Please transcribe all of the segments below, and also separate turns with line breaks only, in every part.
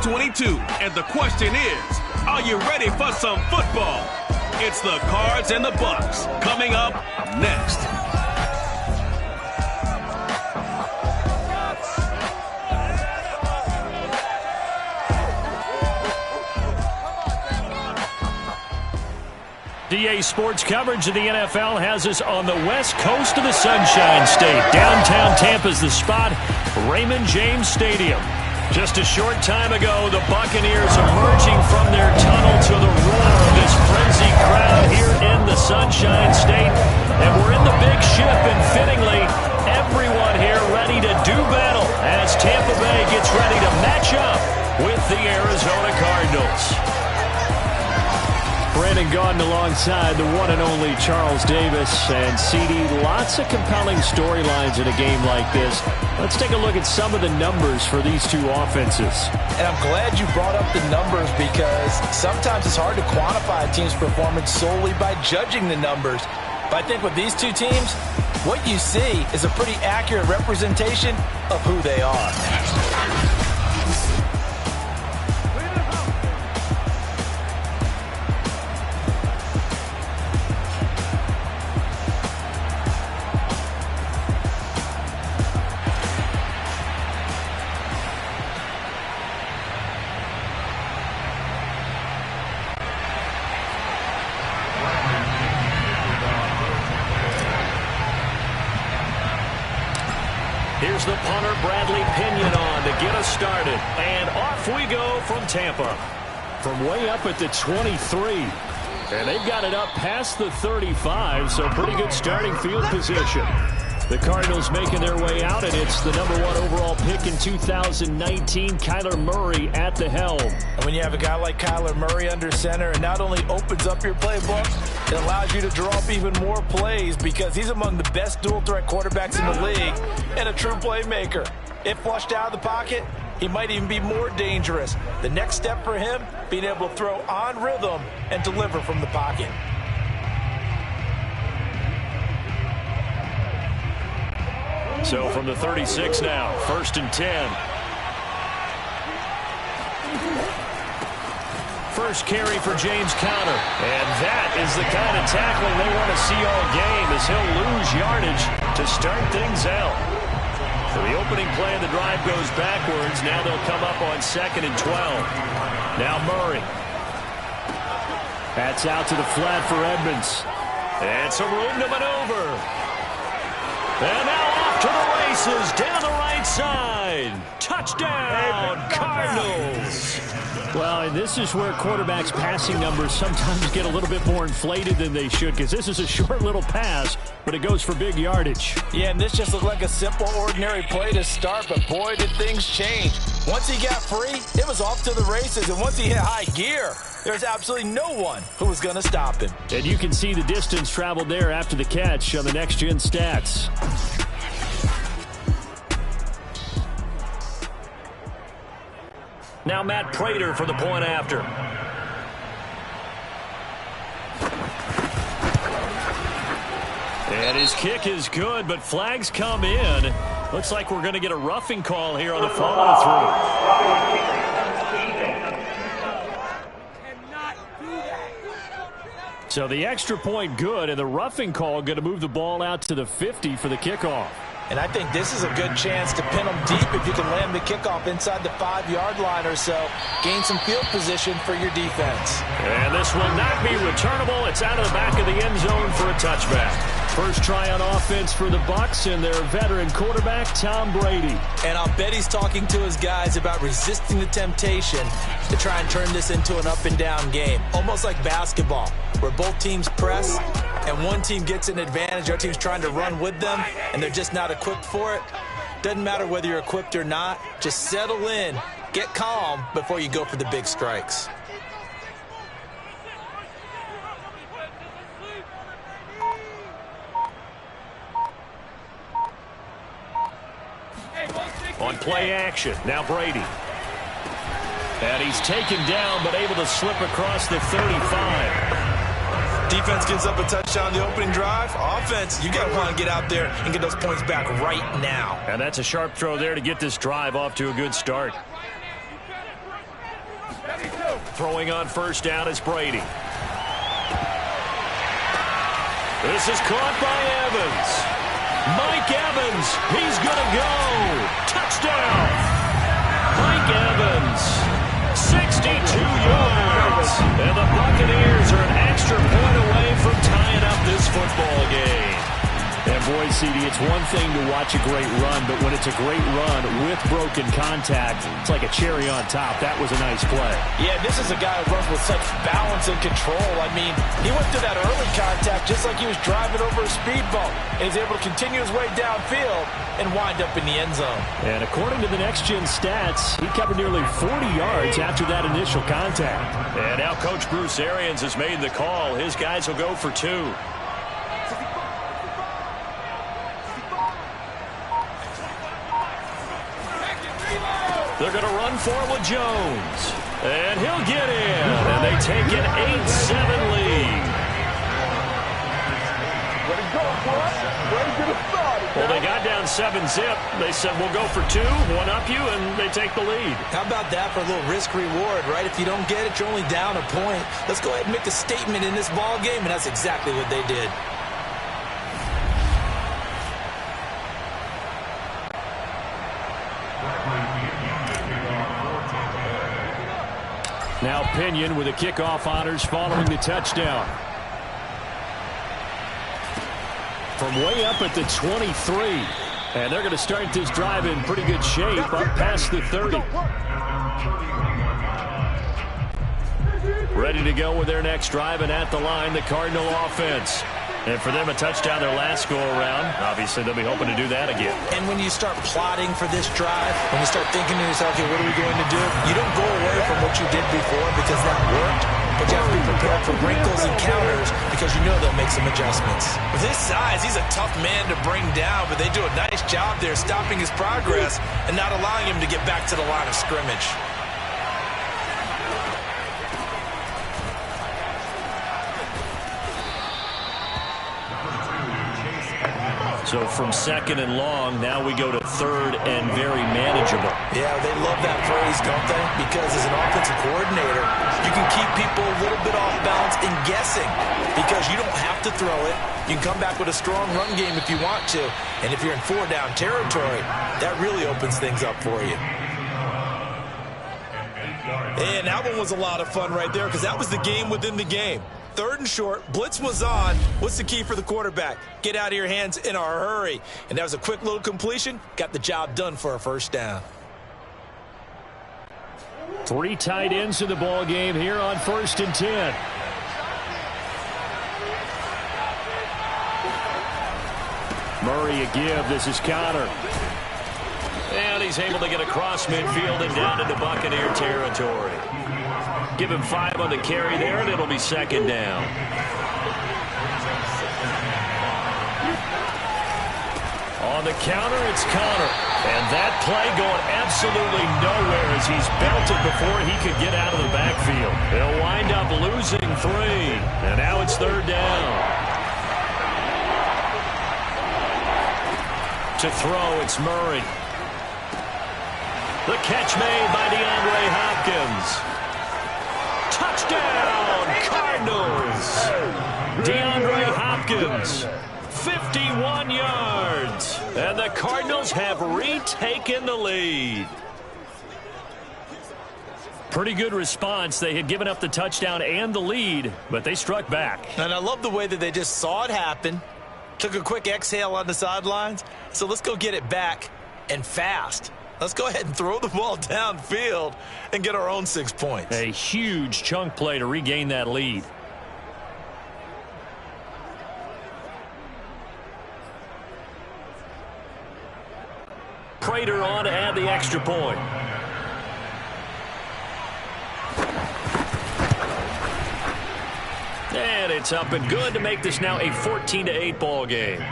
2022. And the question is, are you ready for some football? It's the Cards and the Bucks coming up next.
DA Sports coverage of the NFL has us on the west coast of the Sunshine State. Downtown Tampa's the spot, Raymond James Stadium. Just a short time ago, the Buccaneers emerging from their tunnel to the roar of this frenzied crowd here in the Sunshine State. And we're in the big ship, and fittingly, everyone here ready to do battle as Tampa Bay gets ready to match up with the Arizona Cardinals. Brandon Gaudin alongside the one and only Charles Davis. And CD, lots of compelling storylines in a game like this. Let's take a look at some of the numbers for these two offenses.
And I'm glad you brought up the numbers, because sometimes it's hard to quantify a team's performance solely by judging the numbers. But I think with these two teams, what you see is a pretty accurate representation of who they are.
Here's the punter, Bradley Pinion, on to get us started. And off we go from Tampa. From way up at the 23. And they've got it up past the 35, so pretty good starting field position. The Cardinals making their way out, and it's the #1 overall pick in 2019, Kyler Murray at the helm.
And when you have a guy like Kyler Murray under center, it not only opens up your playbook, it allows you to draw up even more plays, because he's among the best dual-threat quarterbacks in the league and a true playmaker. If flushed out of the pocket, he might even be more dangerous. The next step for him, being able to throw on rhythm and deliver from the pocket.
So from the 36 now, 1st and 10. First carry for James Conner. And that is the kind of tackling they want to see all game, as he'll lose yardage to start things out. So the opening play of the drive goes backwards. Now they'll come up on 2nd and 12. Now Murray. That's out to the flat for Edmonds. And some room to maneuver. And now off to the races, down the right side. Touchdown, Cardinals. Well, and this is where quarterbacks' passing numbers sometimes get a little bit more inflated than they should, because this is a short little pass, but it goes for big yardage.
Yeah, and this just looked like a simple, ordinary play to start, but boy, did things change. Once he got free, it was off to the races, and once he hit high gear, there's absolutely no one who was going to stop him.
And you can see the distance traveled there after the catch on the next-gen stats. Now Matt Prater for the point after. And his kick is good, but flags come in. Looks like we're going to get a roughing call here on the follow-through. So the extra point good, and the roughing call going to move the ball out to the 50 for the kickoff.
And I think this is a good chance to pin them deep if you can land the kickoff inside the 5-yard line or so. Gain some field position for your defense.
And this will not be returnable. It's out of the back of the end zone for a touchback. First try on offense for the Bucs and their veteran quarterback, Tom Brady.
And I'll bet he's talking to his guys about resisting the temptation to try and turn this into an up-and-down game. Almost like basketball, where both teams press and one team gets an advantage, our team's trying to run with them, and they're just not equipped for it. Doesn't matter whether you're equipped or not. Just settle in, get calm before you go for the big strikes.
On play action, now Brady. And he's taken down, but able to slip across the 35.
Defense gives up a touchdown the opening drive. Offense, you got to want to get out there and get those points back right now.
And that's a sharp throw there to get this drive off to a good start. Throwing on first down is Brady. This is caught by Evans. Mike Evans, he's going to go. Touchdown. Mike Evans, 62 yards. And the Buccaneers are an extra point away from tying up this football game.
And boy, CD, it's one thing to watch a great run, but when it's a great run with broken contact, it's like a cherry on top. That was a nice play.
Yeah, this is a guy who runs with such balance and control. I mean, he went through that early contact just like he was driving over a speed bump. And he's able to continue his way downfield and wind up in the end zone.
And according to the next-gen stats, he covered nearly 40 yards after that initial contact.
And now Coach Bruce Arians has made the call. His guys will go for 2. They're going to run for it with Jones. And he'll get in. And they take an 8-7 lead. Well, they got down 7-zip. They said, we'll go for 2, one up you, and they take the lead.
How about that for a little risk-reward, right? If you don't get it, you're only down a point. Let's go ahead and make a statement in this ball game, and that's exactly what they did.
Now Pinion with the kickoff honors following the touchdown. From way up at the 23. And they're going to start this drive in pretty good shape up past the 30. Ready to go with their next drive, and at the line, the Cardinal offense. And for them, a touchdown their last go-around. Obviously, they'll be hoping to do that again.
And when you start plotting for this drive, when you start thinking to yourself, okay, what are we going to do? You don't go away from what you did before because that worked. But you have to be prepared for wrinkles and counters because you know they'll make some adjustments. With his size, he's a tough man to bring down, but they do a nice job there stopping his progress and not allowing him to get back to the line of scrimmage.
So from second and long, now we go to third and very manageable.
Yeah, they love that phrase, don't they? Because as an offensive coordinator, you can keep people a little bit off balance and guessing because you don't have to throw it. You can come back with a strong run game if you want to. And if you're in 4-down territory, that really opens things up for you. And that one was a lot of fun right there because that was the game within the game. 3rd and short, blitz was on. What's the key for the quarterback? Get out of your hands in a hurry. And that was a quick little completion. Got the job done for a first down.
3 tight ends in the ball game here on 1st and 10. Murray a give. This is Connor.
And he's able to get across midfield and down into Buccaneer territory. Give him 5 on the carry there, and it'll be 2nd down. On the counter, it's Connor. And that play going absolutely nowhere as he's belted before he could get out of the backfield. They'll wind up losing 3. And now it's 3rd down. To throw, it's Murray. The catch made by DeAndre Hopkins. Touchdown, Cardinals! DeAndre Hopkins, 51 yards. And the Cardinals have retaken the lead. Pretty good response. They had given up the touchdown and the lead, but they struck back.
And I love the way that they just saw it happen, took a quick exhale on the sidelines. So let's go get it back and fast. Let's go ahead and throw the ball downfield and get our own 6 points.
A huge chunk play to regain that lead. Prater on to add the extra point. And it's up and good to make this now a 14-8 ball game.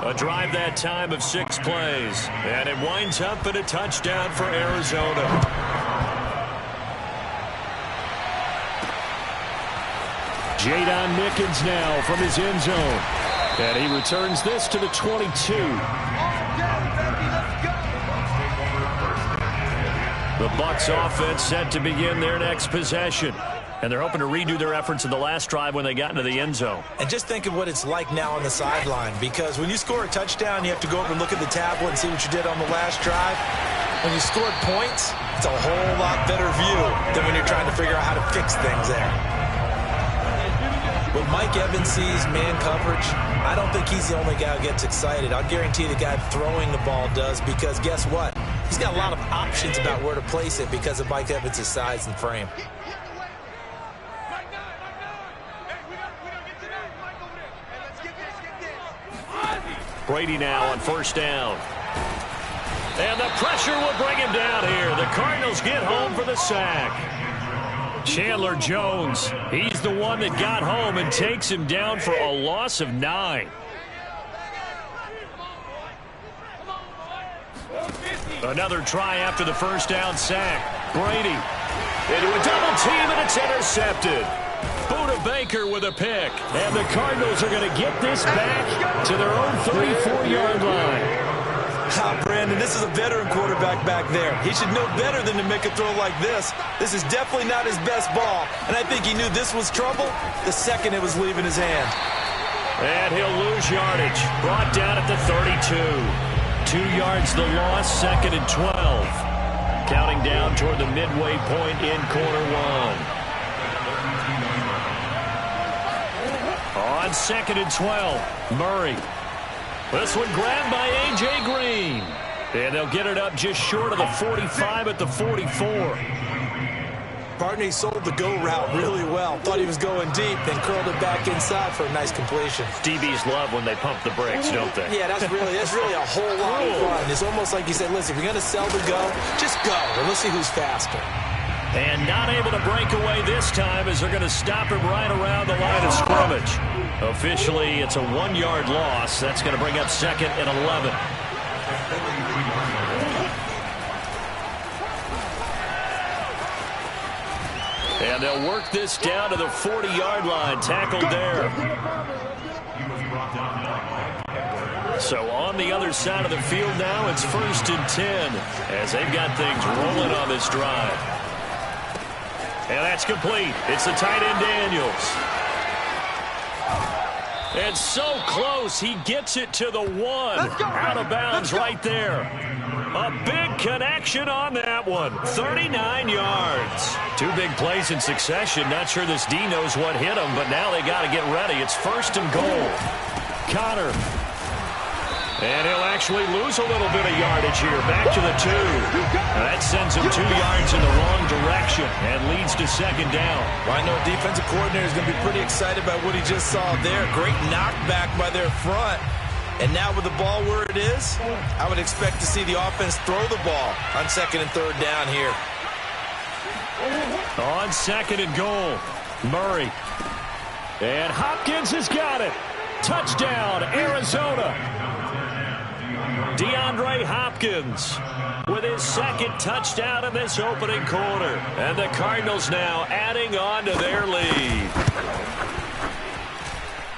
A drive that time of 6 plays. And it winds up in a touchdown for Arizona.
Jadon Mickens now from his end zone. And he returns this to the 22.
The Bucs offense set to begin their next possession. And they're hoping to redo their efforts in the last drive when they got into the end zone.
And just think of what it's like now on the sideline, because when you score a touchdown, you have to go over and look at the tablet and see what you did on the last drive. When you scored points, it's a whole lot better view than when you're trying to figure out how to fix things there. When Mike Evans sees man coverage, I don't think he's the only guy who gets excited. I'll guarantee the guy throwing the ball does, because guess what? He's got a lot of options about where to place it because of Mike Evans' size and frame.
Brady now on first down. And the pressure will bring him down here. The Cardinals get home for the sack. Chandler Jones, he's the one that got home and takes him down for a loss of 9. Another try after the first down sack. Brady into a double team, and it's intercepted. Buda Baker with a pick. And the Cardinals are going to get this back to their own 34-yard line.
Brandon, this is a veteran quarterback back there. He should know better than to make a throw like this. This is definitely not his best ball, and I think he knew this was trouble the second it was leaving his hand.
And he'll lose yardage. Brought down at the 32. 2 yards the loss, 2nd and 12. Counting down toward the midway point in quarter 1. On 2nd and 12, Murray. This one grabbed by A.J. Green. And they'll get it up just short of the 45 at the 44.
Barney sold the go route really well. Thought he was going deep, then curled it back inside for a nice completion.
DBs love when they pump the brakes, don't they?
Yeah, that's really a whole lot of fun. It's almost like you said, listen, if you're going to sell the go, just go, and let's see who's faster.
And not able to break away this time as they're going to stop him right around the line of scrimmage. Officially, it's a 1-yard loss. That's going to bring up 2nd and 11. And they'll work this down to the 40-yard line. Tackled there. So on the other side of the field now, it's 1st and 10 as they've got things rolling on this drive. And that's complete. It's the tight end Daniels. And so close, he gets it to the 1. Out of bounds right there. A big connection on that one. 39 yards. 2 big plays in succession. Not sure this D knows what hit him, but now they got to get ready. It's 1st and goal. Connor. And he'll actually lose a little bit of yardage here. Back to the 2. That sends him 2 yards in the wrong direction and leads to 2nd down.
Well, I know defensive coordinator is going to be pretty excited about what he just saw there. Great knockback by their front. And now with the ball where it is, I would expect to see the offense throw the ball on 2nd and 3rd down here.
On 2nd and goal, Murray. And Hopkins has got it. Touchdown, Arizona. DeAndre Hopkins with his 2nd touchdown in this opening quarter. And the Cardinals now adding on to their lead.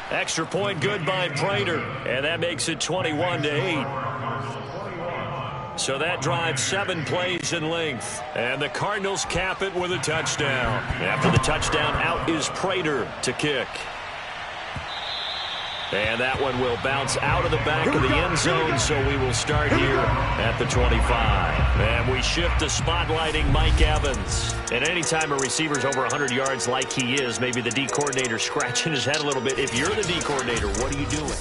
Extra point good by Prater. And that makes it 21-8. So that drives 7 plays in length. And the Cardinals cap it with a touchdown. After the touchdown, out is Prater to kick. And that one will bounce out of the back of the end zone, so we will start here at the 25. And we shift to spotlighting Mike Evans. And anytime a receiver's over 100 yards like he is, maybe the D coordinator scratching his head a little bit. If you're the D coordinator, what are you doing?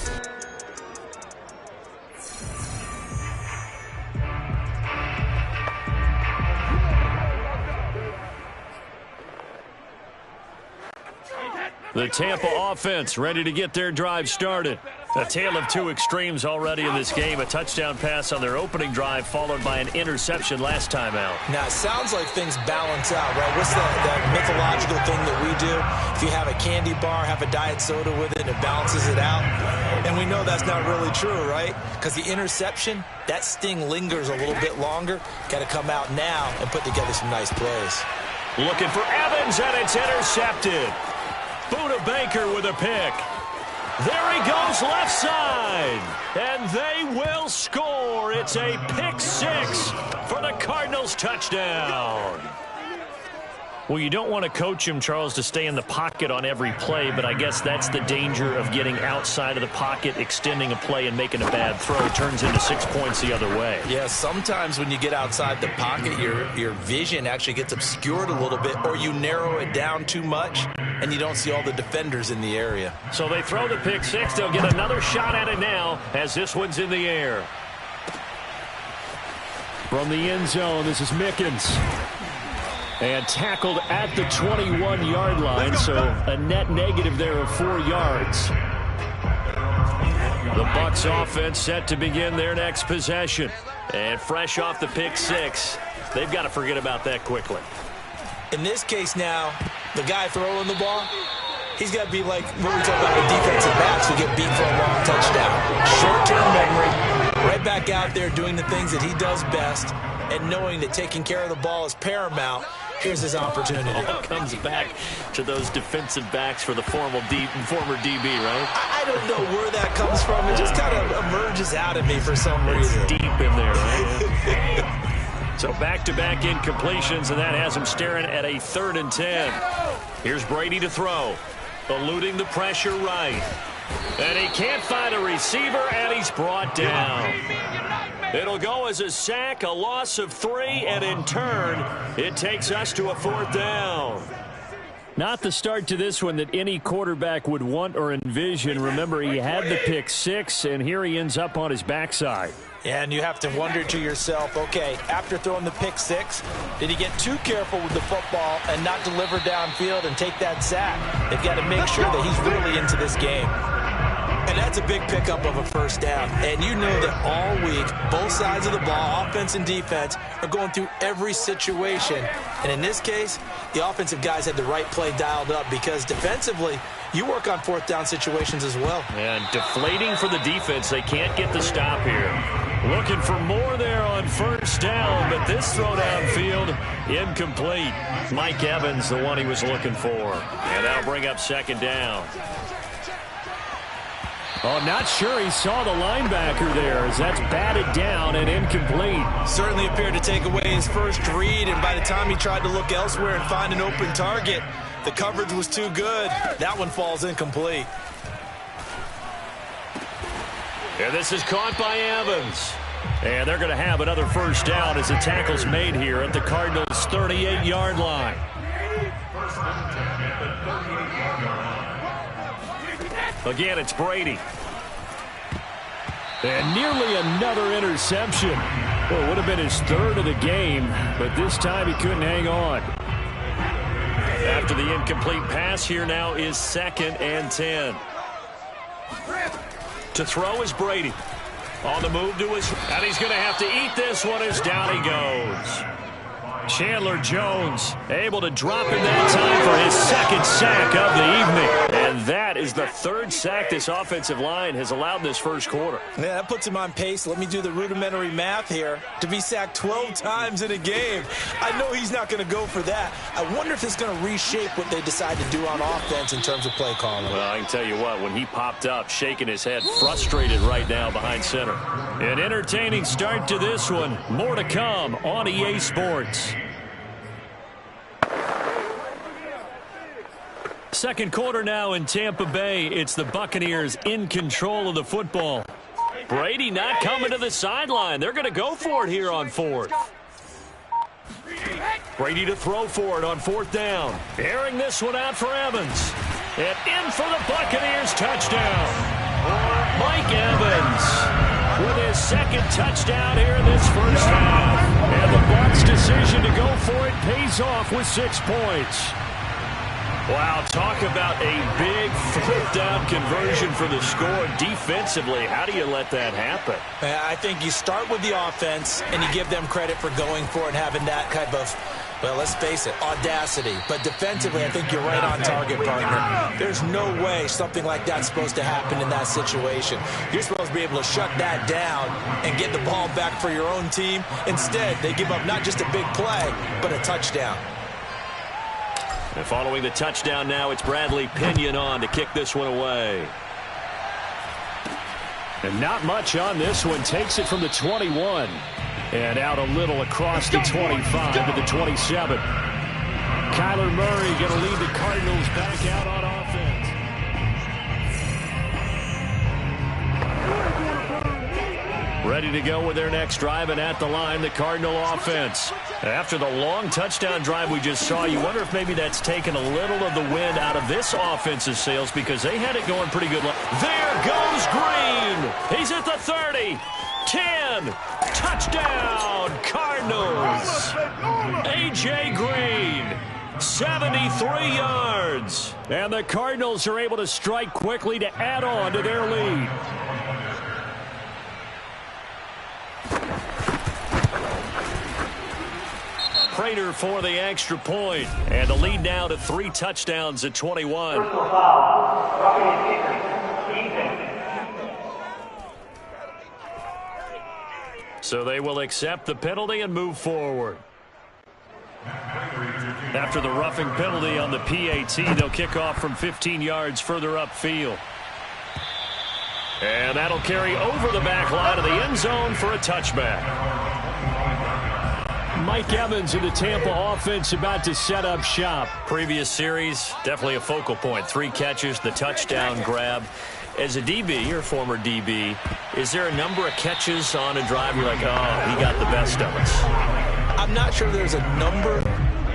The Tampa offense ready to get their drive started. A tale of 2 extremes already in this game. A touchdown pass on their opening drive followed by an interception last time out.
Now, it sounds like things balance out, right? What's that mythological thing that we do? If you have a candy bar, have a diet soda with it, it balances it out. And we know that's not really true, right? Because the interception, that sting lingers a little bit longer. Got to come out now and put together some nice plays.
Looking for Evans, and it's intercepted. Buda Baker with a pick. There he goes left side. And they will score. It's a pick six for the Cardinals touchdown. Well, you don't want to coach him, Charles, to stay in the pocket on every play, but I guess that's the danger of getting outside of the pocket, extending a play, and making a bad throw. It turns into 6 points the other way.
Yeah, sometimes when you get outside the pocket, your vision actually gets obscured a little bit, or you narrow it down too much, and you don't see all the defenders in the area.
So they throw the pick six. They'll get another shot at it now as this one's in the air.
From the end zone, this is Mickens. And tackled at the 21-yard line, so a net negative there of 4 yards.
The Bucs offense set to begin their next possession. And fresh off the pick six, they've got to forget about that quickly.
In this case now, the guy throwing the ball, he's got to be like what we talk about with defensive backs who get beat for a long touchdown. Short-term memory, right back out there doing the things that he does best, and knowing that taking care of the ball is paramount. Here's his opportunity.
All comes back to those defensive backs for the former DB, right?
I don't know where that comes from. It just kind of emerges out of me for some reason.
It's deep in there, right? So back-to-back incompletions, and that has him staring at a 3rd and 10. Here's Brady to throw, eluding the pressure right. And he can't find a receiver, and he's brought down. It'll go as a sack, a loss of 3, and in turn, it takes us to a 4th down.
Not the start to this one that any quarterback would want or envision. Remember, he had the pick six, and here he ends up on his backside.
Yeah, and you have to wonder to yourself, okay, after throwing the pick six, did he get too careful with the football and not deliver downfield and take that sack? They've got to make sure that he's really into this game. And that's a big pickup of a 1st down. And you know that all week, both sides of the ball, offense and defense, are going through every situation. And in this case, the offensive guys had the right play dialed up because defensively, you work on 4th down situations as well.
And deflating for the defense. They can't get the stop here. Looking for more there on 1st down, but this throw downfield, incomplete. Mike Evans, the one he was looking for. And that'll bring up 2nd down.
Oh, not sure he saw the linebacker there as that's batted down and incomplete.
Certainly appeared to take away his first read, and by the time he tried to look elsewhere and find an open target, the coverage was too good. That one falls incomplete.
And this is caught by Evans. And they're going to have another 1st down as the tackle's made here at the Cardinals' 38-yard line. Again, it's Brady.
And nearly another interception. Well, it would have been his 3rd of the game, but this time he couldn't hang on.
After the incomplete pass, here now is 2nd and 10. To throw is Brady. On the move to his... And he's going to have to eat this one as down he goes. Chandler Jones able to drop in that time for his 2nd sack of the evening. And that is the 3rd sack this offensive line has allowed in this 1st quarter.
Yeah, that puts him on pace. Let me do the rudimentary math here. To be sacked 12 times in a game. I know he's not going to go for that. I wonder if it's going to reshape what they decide to do on offense in terms of play calling.
Well, I can tell you what, when he popped up, shaking his head, frustrated right now behind center. An entertaining start to this one. More to come on EA Sports. 2nd quarter now in Tampa Bay. It's the Buccaneers in control of the football. Brady not coming to the sideline. They're going to go for it here on 4th. Brady to throw for it on 4th down. Airing this one out for Evans. And in for the Buccaneers touchdown. Mike Evans with his 2nd touchdown here in this 1st half. And the Bucs' decision to go for it pays off with 6 points. Wow, talk about a big 4th down conversion for the score. Defensively, how do you let that happen?
I think you start with the offense, and you give them credit for going for it and having that type of, well, let's face it, audacity. But defensively, I think you're right on target, partner. There's no way something like that's supposed to happen in that situation. You're supposed to be able to shut that down and get the ball back for your own team. Instead, they give up not just a big play, but a touchdown.
And following the touchdown now, it's Bradley Pinion on to kick this one away.
And not much on this one. Takes it from the 21. And out a little across the 25 to the 27. Kyler Murray going to lead the Cardinals back out on offense. Ready to go with their next drive, and at the line, the Cardinal offense. After the long touchdown drive we just saw, you wonder if maybe that's taken a little of the wind out of this offense's sails because they had it going pretty good. There goes Green. He's at the 30. 10. Touchdown, Cardinals. A.J. Green. 73 yards. And the Cardinals are able to strike quickly to add on to their lead. Prater for the extra point. And the lead now to 3 touchdowns at 21. So they will accept the penalty and move forward. After the roughing penalty on the PAT, they'll kick off from 15 yards further upfield. And that'll carry over the back line of the end zone for a touchback. Mike Evans in the Tampa offense about to set up shop. Previous series, definitely a focal point. 3 catches, the touchdown grab. As a DB, or former DB, is there a number of catches on a drive you're like, oh, he got the best of us?
I'm not sure there's a number,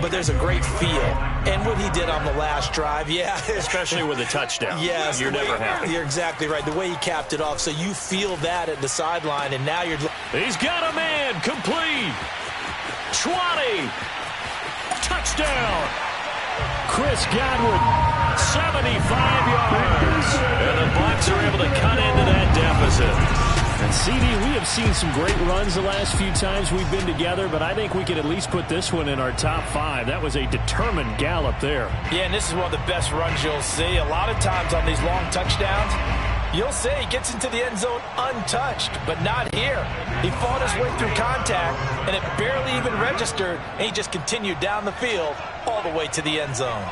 but there's a great feel. And what he did on the last drive, yeah.
Especially with a touchdown.
Yes.
You're never happy.
You're exactly right. The way he capped it off, so you feel that at the sideline, and now you're...
He's got a man, complete. 20. Touchdown. Chris Godwin, 75 yards. And the Bucs are able to cut into that deficit. And CD, we have seen some great runs the last few times we've been together, but I think we could at least put this one in our top 5. That was a determined gallop there.
Yeah, and this is one of the best runs you'll see. A lot of times on these long touchdowns, you'll say he gets into the end zone untouched, but not here. He fought his way through contact, and it barely even registered, and he just continued down the field all the way to the end zone.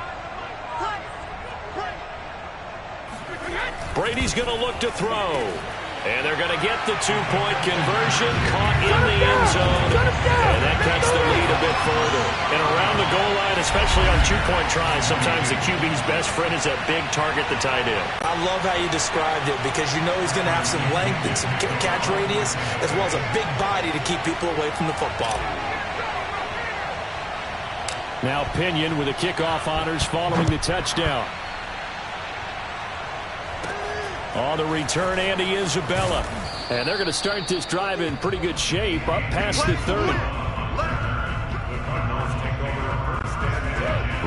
Brady's going to look to throw. And they're going to get the 2-point conversion, caught in the end zone, and that cuts the lead a bit further. And around the goal line, especially on 2-point tries, sometimes the QB's best friend is that big target, the tight end. I
love how you described it because you know he's going to have some length and some catch radius as well as a big body to keep people away from the football.
Now Pinion with the kickoff honors following the touchdown. On the return, Andy Isabella. And they're going to start this drive in pretty good shape, up past the 30.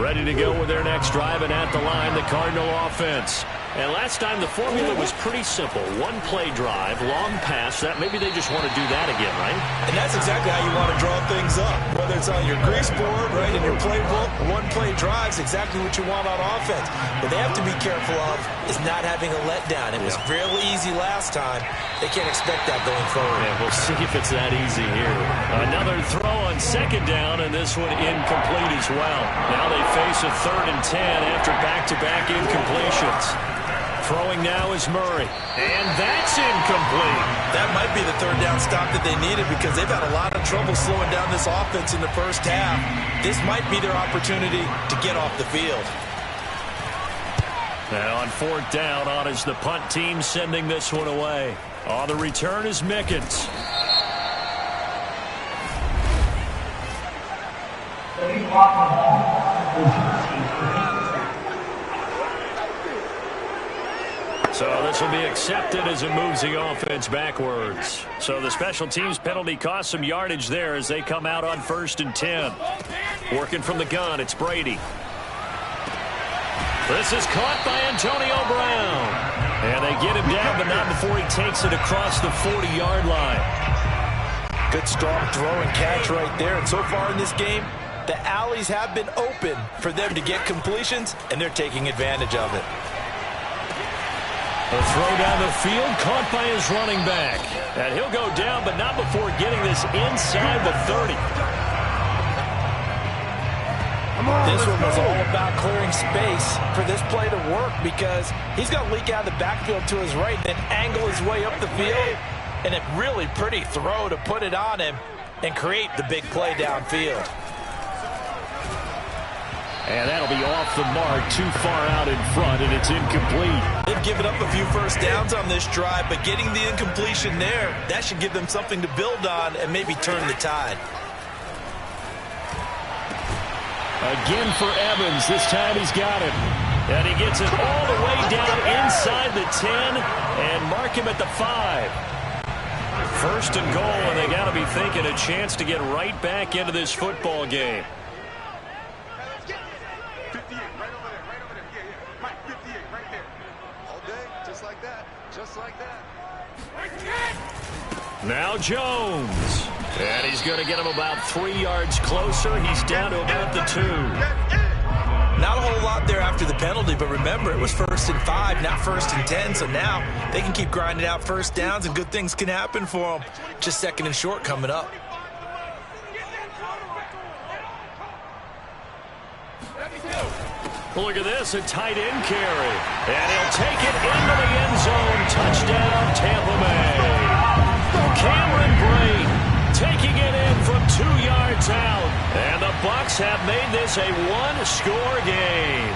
Ready to go with their next drive, and at the line, the Cardinal offense. And last time, the formula was pretty simple. 1-play drive, long pass. That maybe they just want to do that again, right?
And that's exactly how you want to draw things up. Whether it's on your grease board, right, in your playbook, 1-play drive is exactly what you want on offense. What they have to be careful of is not having a letdown. It was fairly easy last time. They can't expect that going forward.
Yeah, we'll see if it's that easy here. Another throw on second down, and this one incomplete as well. Now they face a 3rd and 10 after back-to-back incompletions. Throwing now is Murray. And that's incomplete.
That might be the 3rd down stop that they needed because they've had a lot of trouble slowing down this offense in the first half. This might be their opportunity to get off the field.
Now on 4th down, on is the punt team sending this one away. On the return is Mickens. So this will be accepted as it moves the offense backwards. So the special teams penalty cost some yardage there as they come out on 1st and 10. Working from the gun, it's Brady. This is caught by Antonio Brown. And they get him down, but not before he takes it across the 40-yard line.
Good strong throw and catch right there. And so far in this game, the alleys have been open for them to get completions, and they're taking advantage of it.
A throw down the field, caught by his running back. And he'll go down, but not before getting this inside the 30.
This one was all about clearing space for this play to work because he's going to leak out of the backfield to his right, then angle his way up the field, and a really pretty throw to put it on him and create the big play downfield.
And that'll be off the mark, too far out in front, and it's incomplete.
They've given up a few first downs on this drive, but getting the incompletion there, that should give them something to build on and maybe turn the tide.
Again for Evans. This time he's got it. And he gets it all the way down inside the 10 and mark him at the 5. First and goal, and they got to be thinking a chance to get right back into this football game. Now Jones. And he's going to get him about 3 yards closer. He's down to about the 2.
Not a whole lot there after the penalty, but remember, it was 1st and 5, not 1st and 10, so now they can keep grinding out first downs and good things can happen for them. Just 2nd and short coming up.
Look at this, a tight end carry. And he'll take it into the end zone. Touchdown, Tampa Bay. Cameron Brate taking it in from 2 yards out. And the Bucs have made this a one-score game.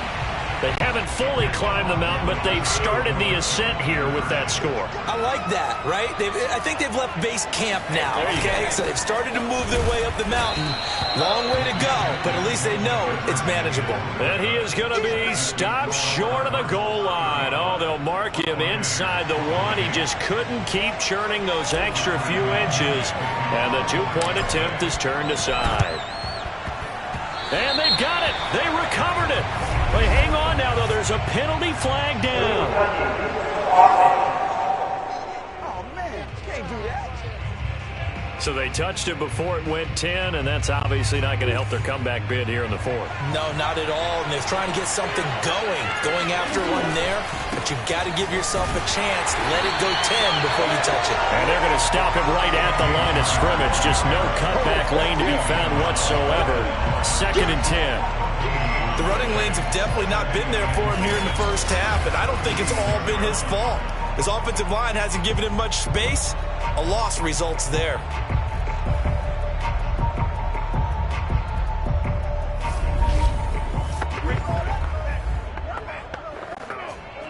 They haven't fully climbed the mountain, but they've started the ascent here with that score.
I like that, right? I think they've left base camp now, okay? So they've started to move their way up the mountain. Long way to go, but at least they know it's manageable.
And he is going to be stopped short of the goal line. Oh, they'll mark him inside the 1. He just couldn't keep churning those extra few inches. And the 2-point attempt is turned aside. And they've got it. They recovered it. But hang on now, though. There's a penalty flag down.
Oh, man. Can't do that.
So they touched it before it went 10, and that's obviously not going to help their comeback bid here in the 4th.
No, not at all. And they're trying to get something going after one there. But you've got to give yourself a chance. Let it go 10 before you touch it.
And they're going to stop him right at the line of scrimmage. Just no cutback lane to be found whatsoever. 2nd and 10.
The running lanes have definitely not been there for him here in the first half, and I don't think it's all been his fault. His offensive line hasn't given him much space. A loss results there.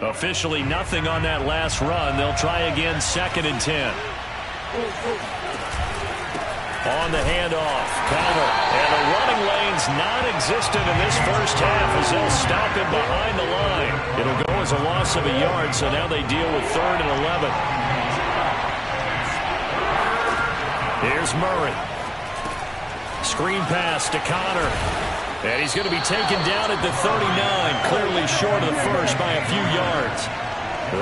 Officially nothing on that last run. They'll try again 2nd and 10. On the handoff, counter, and the running lane's non-existent in this first half as they'll stop him behind the line. It'll go as a loss of a yard, so now they deal with 3rd and 11. Here's Murray. Screen pass to Connor. And he's going to be taken down at the 39, clearly short of the first by a few yards.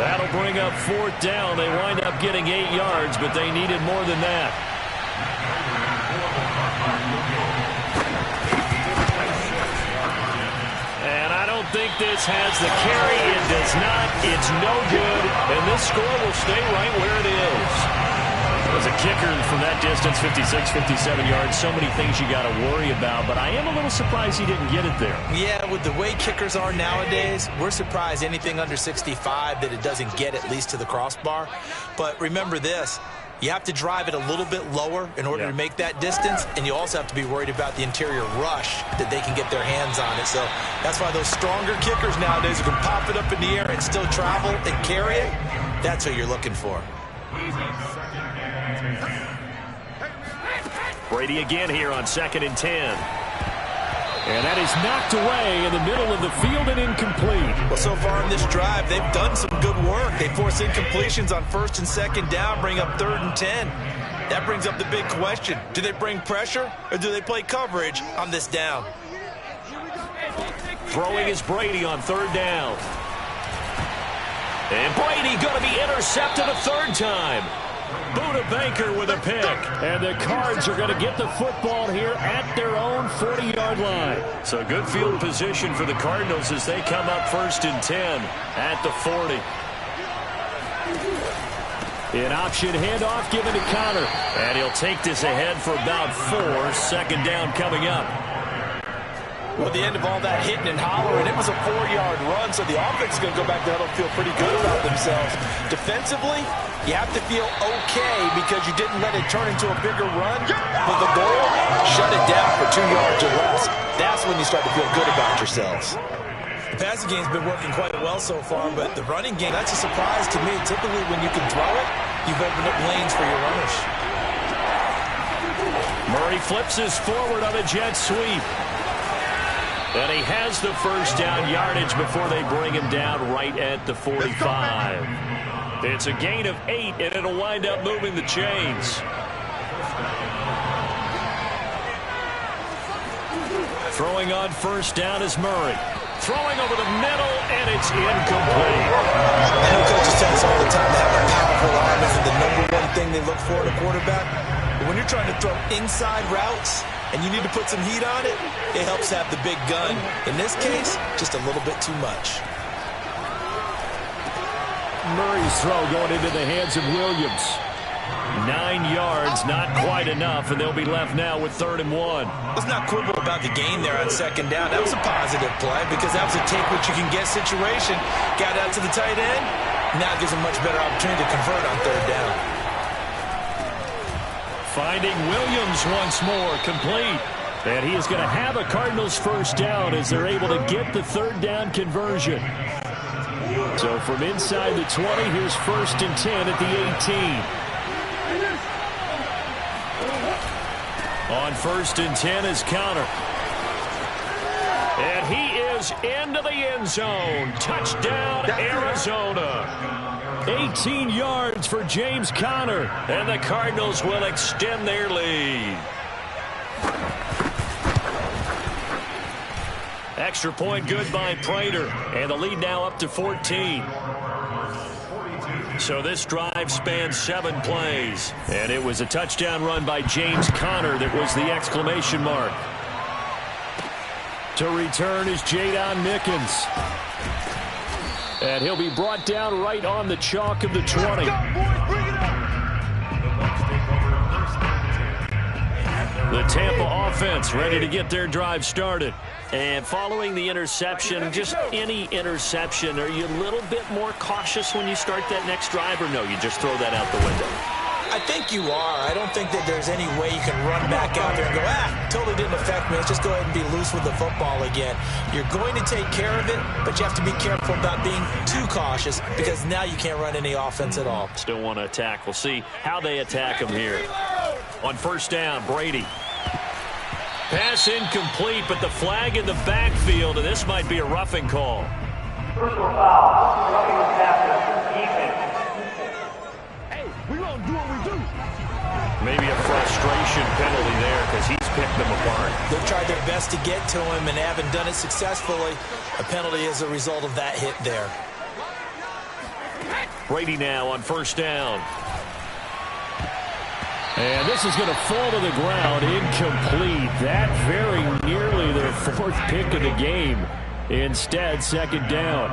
That'll bring up 4th down. They wind up getting 8 yards, but they needed more than that. And I don't think this has the carry. It does not. It's no good. And this score will stay right where it is. As a kicker from that distance, 56, 57 yards, so many things you got to worry about, but I am a little surprised he didn't get it there.
Yeah, with the way kickers are nowadays, we're surprised anything under 65 that it doesn't get at least to the crossbar. But remember this, you have to drive it a little bit lower in order to make that distance, and you also have to be worried about the interior rush that they can get their hands on it. So that's why those stronger kickers nowadays who can pop it up in the air and still travel and carry it, that's what you're looking for.
Brady again here on 2nd and 10. And that is knocked away in the middle of the field and incomplete.
Well, so far in this drive, they've done some good work. They force incompletions on 1st and 2nd down, bring up 3rd and 10. That brings up the big question. Do they bring pressure or do they play coverage on this down?
Throwing is Brady on 3rd down. And Brady going to be intercepted a 3rd time. Buda Baker with a pick. And the Cards are going to get the football here at their own 40-yard line. So good field position for the Cardinals as they come up 1st and 10 at the 40. An option handoff given to Connor. And he'll take this ahead for about 4. 2nd down coming up.
Well, the end of all that hitting and hollering, it was a 4-yard run, so the offense is going to go back there and feel pretty good about themselves. Defensively, you have to feel okay because you didn't let it turn into a bigger run. But the goal, shut it down for 2 yards or less. That's when you start to feel good about yourselves. The passing game's been working quite well so far, but the running game, that's a surprise to me. Typically, when you can throw it, you've opened up lanes for your runners.
Murray flips his forward on a jet sweep. And he has the first down yardage before they bring him down right at the 45. It's a gain of 8, and it'll wind up moving the chains. Throwing on first down is Murray. Throwing over the middle, and it's incomplete.
I know coaches tell us all the time to have a powerful arm isn't the #1 thing they look for in a quarterback. But when you're trying to throw inside routes and you need to put some heat on it, it helps have the big gun. In this case, just a little bit too much.
Murray's throw going into the hands of Williams. 9 yards, not quite enough, and they'll be left now with 3rd and 1.
Let's not quibble about the gain there on 2nd down. That was a positive play because that was a take-what-you-can-get situation. Got out to the tight end. Now it gives a much better opportunity to convert on 3rd down.
Finding Williams once more, complete. And he is going to have a Cardinals first down as they're able to get the 3rd down conversion. So from inside the 20, here's 1st and 10 at the 18. On 1st and 10 is Conner. And he is into the end zone. Touchdown, Arizona. 18 yards for James Conner. And the Cardinals will extend their lead. Extra point good by Prater. And the lead now up to 14. So this drive spans 7 plays. And it was a touchdown run by James Conner that was the exclamation mark. To return is Jadon Mickens. And he'll be brought down right on the chalk of the 20. The Tampa offense ready to get their drive started. And following the interception, just any interception, are you a little bit more cautious when you start that next drive, or no, you just throw that out the window?
I think you are. I don't think that there's any way you can run back out there and go, totally didn't affect me. Let's just go ahead and be loose with the football again. You're going to take care of it, but you have to be careful about being too cautious because now you can't run any offense at all.
Still want to attack. We'll see how they attack him here. On first down, Brady. Pass incomplete, but the flag in the backfield, and this might be a roughing call.
Personal foul, roughing the passer, defense.
Hey, we gonna do what we do.
Maybe a frustration penalty there because he's picked them apart.
They've tried their best to get to him and haven't done it successfully. A penalty is a result of that hit there.
Brady now on first down. And this is going to fall to the ground, incomplete. That very nearly their 4th pick of the game. Instead, 2nd down.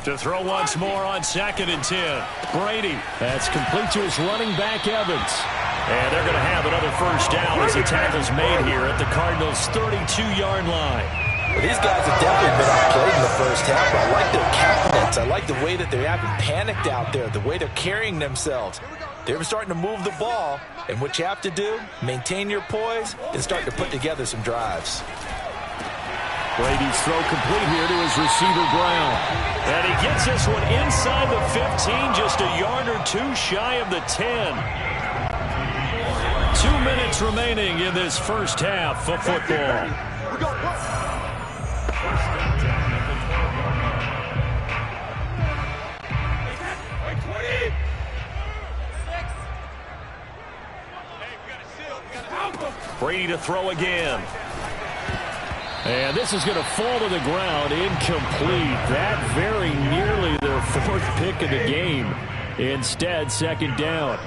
To throw once more on 2nd and 10. Brady. That's complete to his running back, Evans. And they're going to have another first down as the tackle's made here at the Cardinals' 32-yard line.
Well, these guys have definitely been outplayed in the first half. I like their countenance. I like the way that they haven't panicked out there, the way they're carrying themselves. They're starting to move the ball, and what you have to do, maintain your poise and start to put together some drives.
Brady's throw complete here to his receiver, Brown. And he gets this one inside the 15, just a yard or 2 shy of the 10. 2 minutes remaining in this first half of football. Brady to throw again. And this is going to fall to the ground, incomplete. That very nearly their 4th pick of the game. Instead, 2nd down.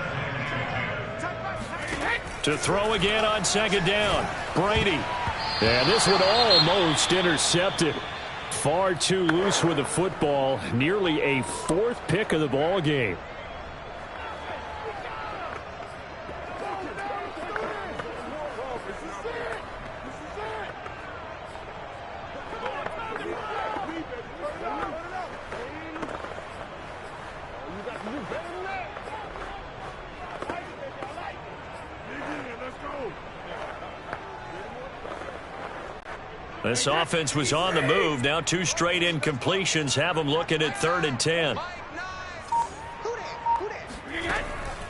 To throw again on 2nd down, Brady. And this one almost intercepted. Far too loose with the football. Nearly a 4th pick of the ball game.
This offense was on the move. Now 2 straight incompletions have them looking at 3rd and 10.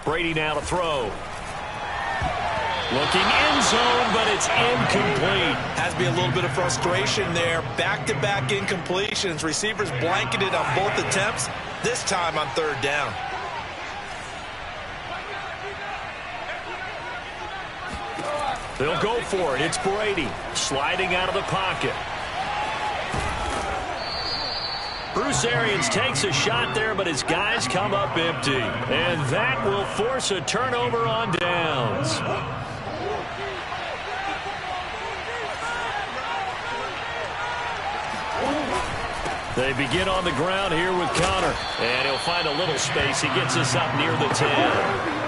Brady now to throw. Looking end zone, but it's incomplete.
Has to be a little bit of frustration there. Back-to-back incompletions. Receivers blanketed on both attempts, this time on 3rd down.
They'll go for it. It's Brady sliding out of the pocket. Bruce Arians takes a shot there, but his guys come up empty. And that will force a turnover on downs. They begin on the ground here with Connor. And he'll find a little space. He gets us up near the 10.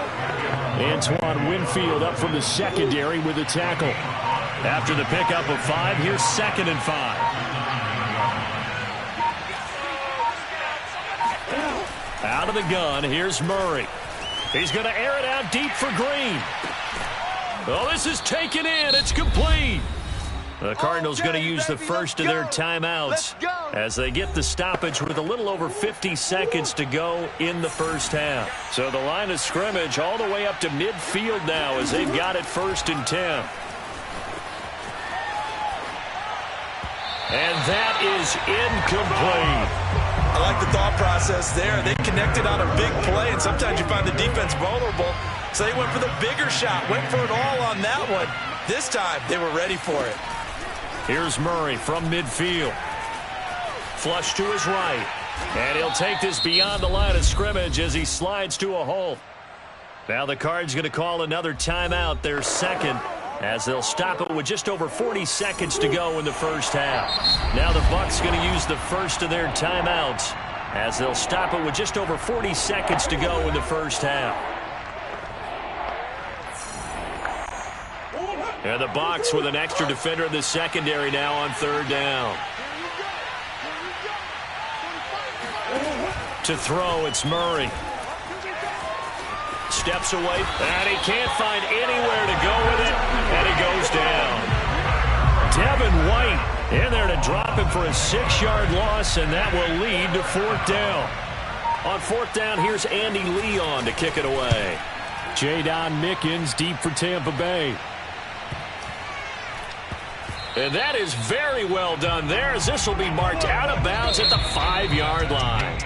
Antoine Winfield up from the secondary with a tackle. After the pickup of 5, here's 2nd and 5. Out of the gun, here's Murray. He's going to air it out deep for Green. Oh, this is taken in. It's complete. The Cardinals going to use the first of their timeouts as they get the stoppage with a little over 50 seconds to go in the first half. So the line of scrimmage all the way up to midfield now as they've got it 1st and 10. And that is incomplete.
I like the thought process there. They connected on a big play, and sometimes you find the defense vulnerable. So they went for the bigger shot, went for it all on that one. This time, they were ready for it.
Here's Murray from midfield. Flush to his right. And he'll take this beyond the line of scrimmage as he slides to a hole. Now the Cards going to call another timeout, their 2nd, as they'll stop it with just over 40 seconds to go in the first half. Now the Bucs going to use the first of their timeouts as they'll stop it with just over 40 seconds to go in the first half. And the Bucs with an extra defender in the secondary now on 3rd down. To throw, it's Murray. Steps away, and he can't find anywhere to go with it, and he goes down. Devin White in there to drop him for a 6-yard loss, and that will lead to 4th down. On 4th down, here's Andy Leon to kick it away. Jadon Mickens deep for Tampa Bay. And that is very well done there, as this will be marked out of bounds at the 5-yard line.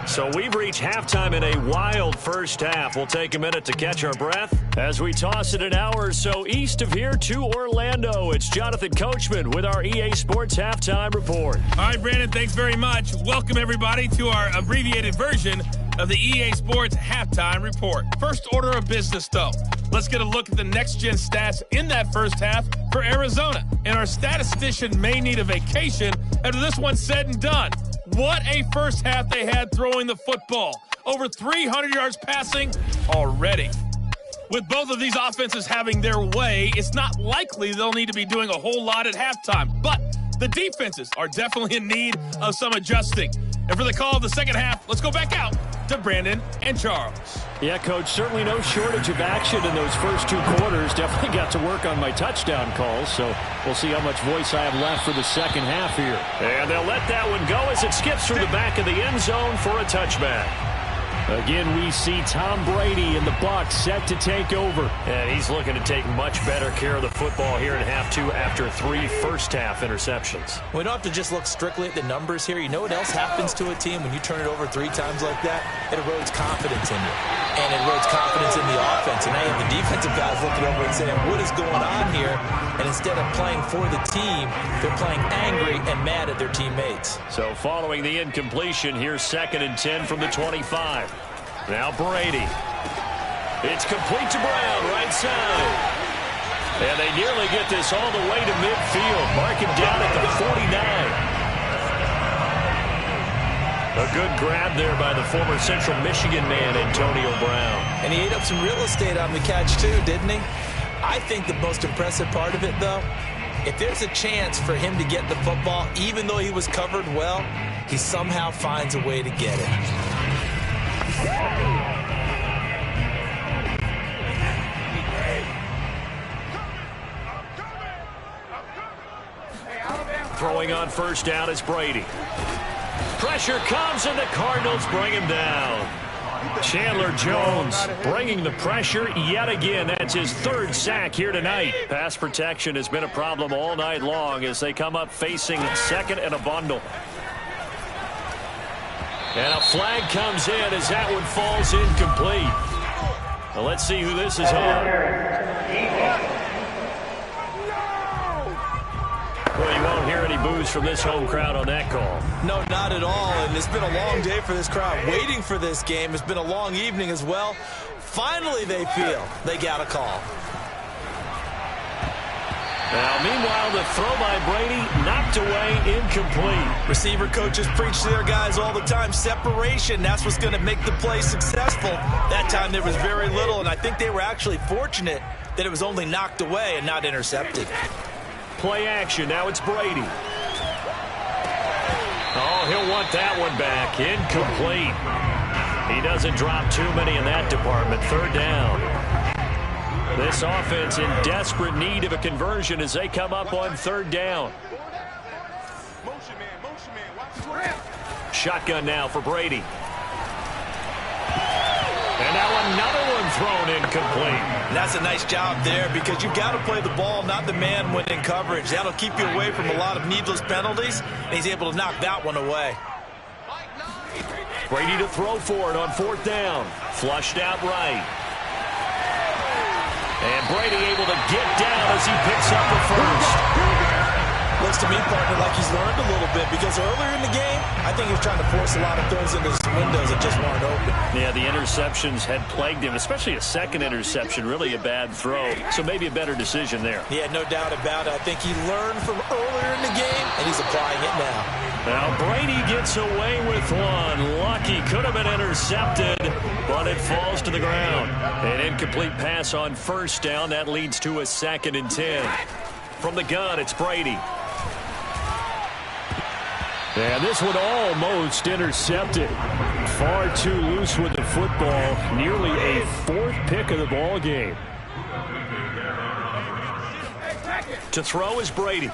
So we've reached halftime in a wild first half. We'll take a minute to catch our breath as we toss it an hour or so east of here to Orlando. It's Jonathan Coachman with our EA Sports Halftime Report.
All right, Brandon, thanks very much. Welcome, everybody, to our abbreviated version of the EA Sports Halftime Report. First order of business, though. Let's get a look at the next-gen stats in that first half for Arizona. And our statistician may need a vacation after this one's said and done. What a first half they had throwing the football. Over 300 yards passing already. With both of these offenses having their way, it's not likely they'll need to be doing a whole lot at halftime. But the defenses are definitely in need of some adjusting. And for the call of the second half, let's go back out to Brandon and Charles.
Yeah, Coach, certainly no shortage of action in those first 2 quarters. Definitely got to work on my touchdown calls, so we'll see how much voice I have left for the second half here.
And they'll let that one go as it skips through the back of the end zone for a touchback.
Again, we see Tom Brady and the Bucs set to take over.
And he's looking to take much better care of the football here in half 2 after 3 first-half interceptions.
We don't have to just look strictly at the numbers here. You know what else happens to a team when you turn it over 3 times like that? It erodes confidence in you. And it erodes confidence in the offense. And now you have the defensive guys looking over and saying, what is going on here? And instead of playing for the team, they're playing angry and mad at their teammates.
So following the incompletion, here's 2nd and 10 from the 25. Now Brady. It's complete to Brown, right side. And they nearly get this all the way to midfield. Mark him down at the 49. A good grab there by the former Central Michigan man, Antonio Brown.
And he ate up some real estate on the catch, too, didn't he? I think the most impressive part of it, though, if there's a chance for him to get the football, even though he was covered well, he somehow finds a way to get it.
throwing on first down is Brady. Pressure comes, and the Cardinals bring him down. Chandler Jones bringing the pressure yet again. That's his third sack here tonight. Pass protection has been a problem all night long as they come up facing second and a bundle. And a flag comes in as that one falls incomplete. Well, let's see who this is on. Well, you won't hear any boos from this home crowd on that call.
No, not at all. And it's been a long day for this crowd waiting for this game. It's been a long evening as well. Finally, they feel they got a call.
Now, meanwhile, the throw by Brady knocked away, incomplete.
Receiver coaches preach to their guys all the time. Separation, that's what's going to make the play successful. That time there was very little, and I think they were actually fortunate that it was only knocked away and not intercepted.
Play action. Now it's Brady. Oh, he'll want that one back. Incomplete. He doesn't drop too many in that department. Third down. This offense in desperate need of a conversion as they come up on third down. Shotgun now for Brady. And now another one thrown incomplete.
And that's a nice job there because you've got to play the ball, not the man when in coverage. That'll keep you away from a lot of needless penalties, and he's able to knock that one away.
Brady to throw for it on fourth down. Flushed out right. And Brady able to get down as he picks up the first.
Looks to me, partner, like he's learned a little bit because earlier in the game, I think he was trying to force a lot of throws into some windows that just weren't open.
Yeah, the interceptions had plagued him, especially a second interception, really a bad throw. So maybe a better decision there.
Yeah, no doubt about it. I think he learned from earlier in the game, and he's applying it now.
Now Brady gets away with one. Lucky, could have been intercepted, but it falls to the ground. An incomplete pass on first down. That leads to a 2nd and 10. From the gun, it's Brady. And this one almost intercepted. Far too loose with the football. Nearly a 4th pick of the ball game. To throw is Brady.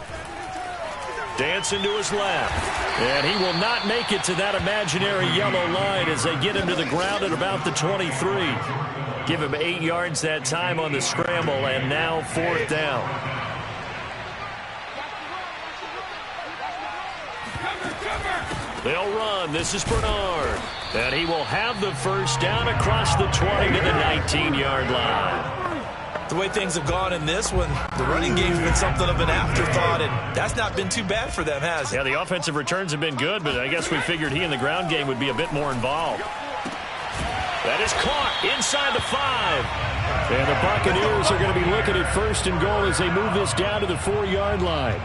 Dancing to his left. And he will not make it to that imaginary yellow line as they get him to the ground at about the 23. Give him 8 yards that time on the scramble, and now 4th down. They'll run. This is Bernard. And he will have the first down across the 20 to the 19-yard line.
The way things have gone in this one, the running game's been something of an afterthought, and that's not been too bad for them, has it?
Yeah, the offensive returns have been good, but I guess we figured he in the ground game would be a bit more involved. That is caught inside the 5. And the Buccaneers are going to be looking at 1st and goal as they move this down to the 4-yard line.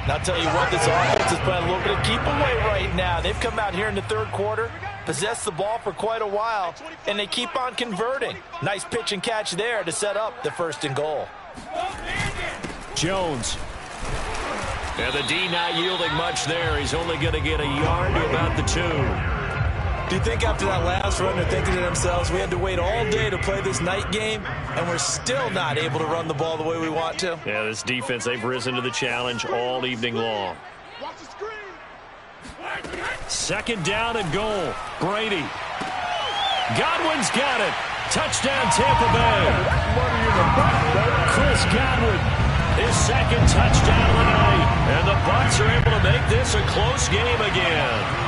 And I'll tell you what, this offense is playing a little bit of keep away right now. They've come out here in the third quarter, possessed the ball for quite a while, and they keep on converting. Nice pitch and catch there to set up the 1st and goal.
Jones. And the D not yielding much there. He's only going to get a yard to about the 2.
Do you think after that last run they're thinking to themselves, we had to wait all day to play this night game, and we're still not able to run the ball the way we want to?
Yeah, this defense, they've risen to the challenge all evening long. 2nd down and goal. Brady. Godwin's got it. Touchdown, Tampa Bay. Chris Godwin, his 2nd touchdown of the night. And the Bucs are able to make this a close game again.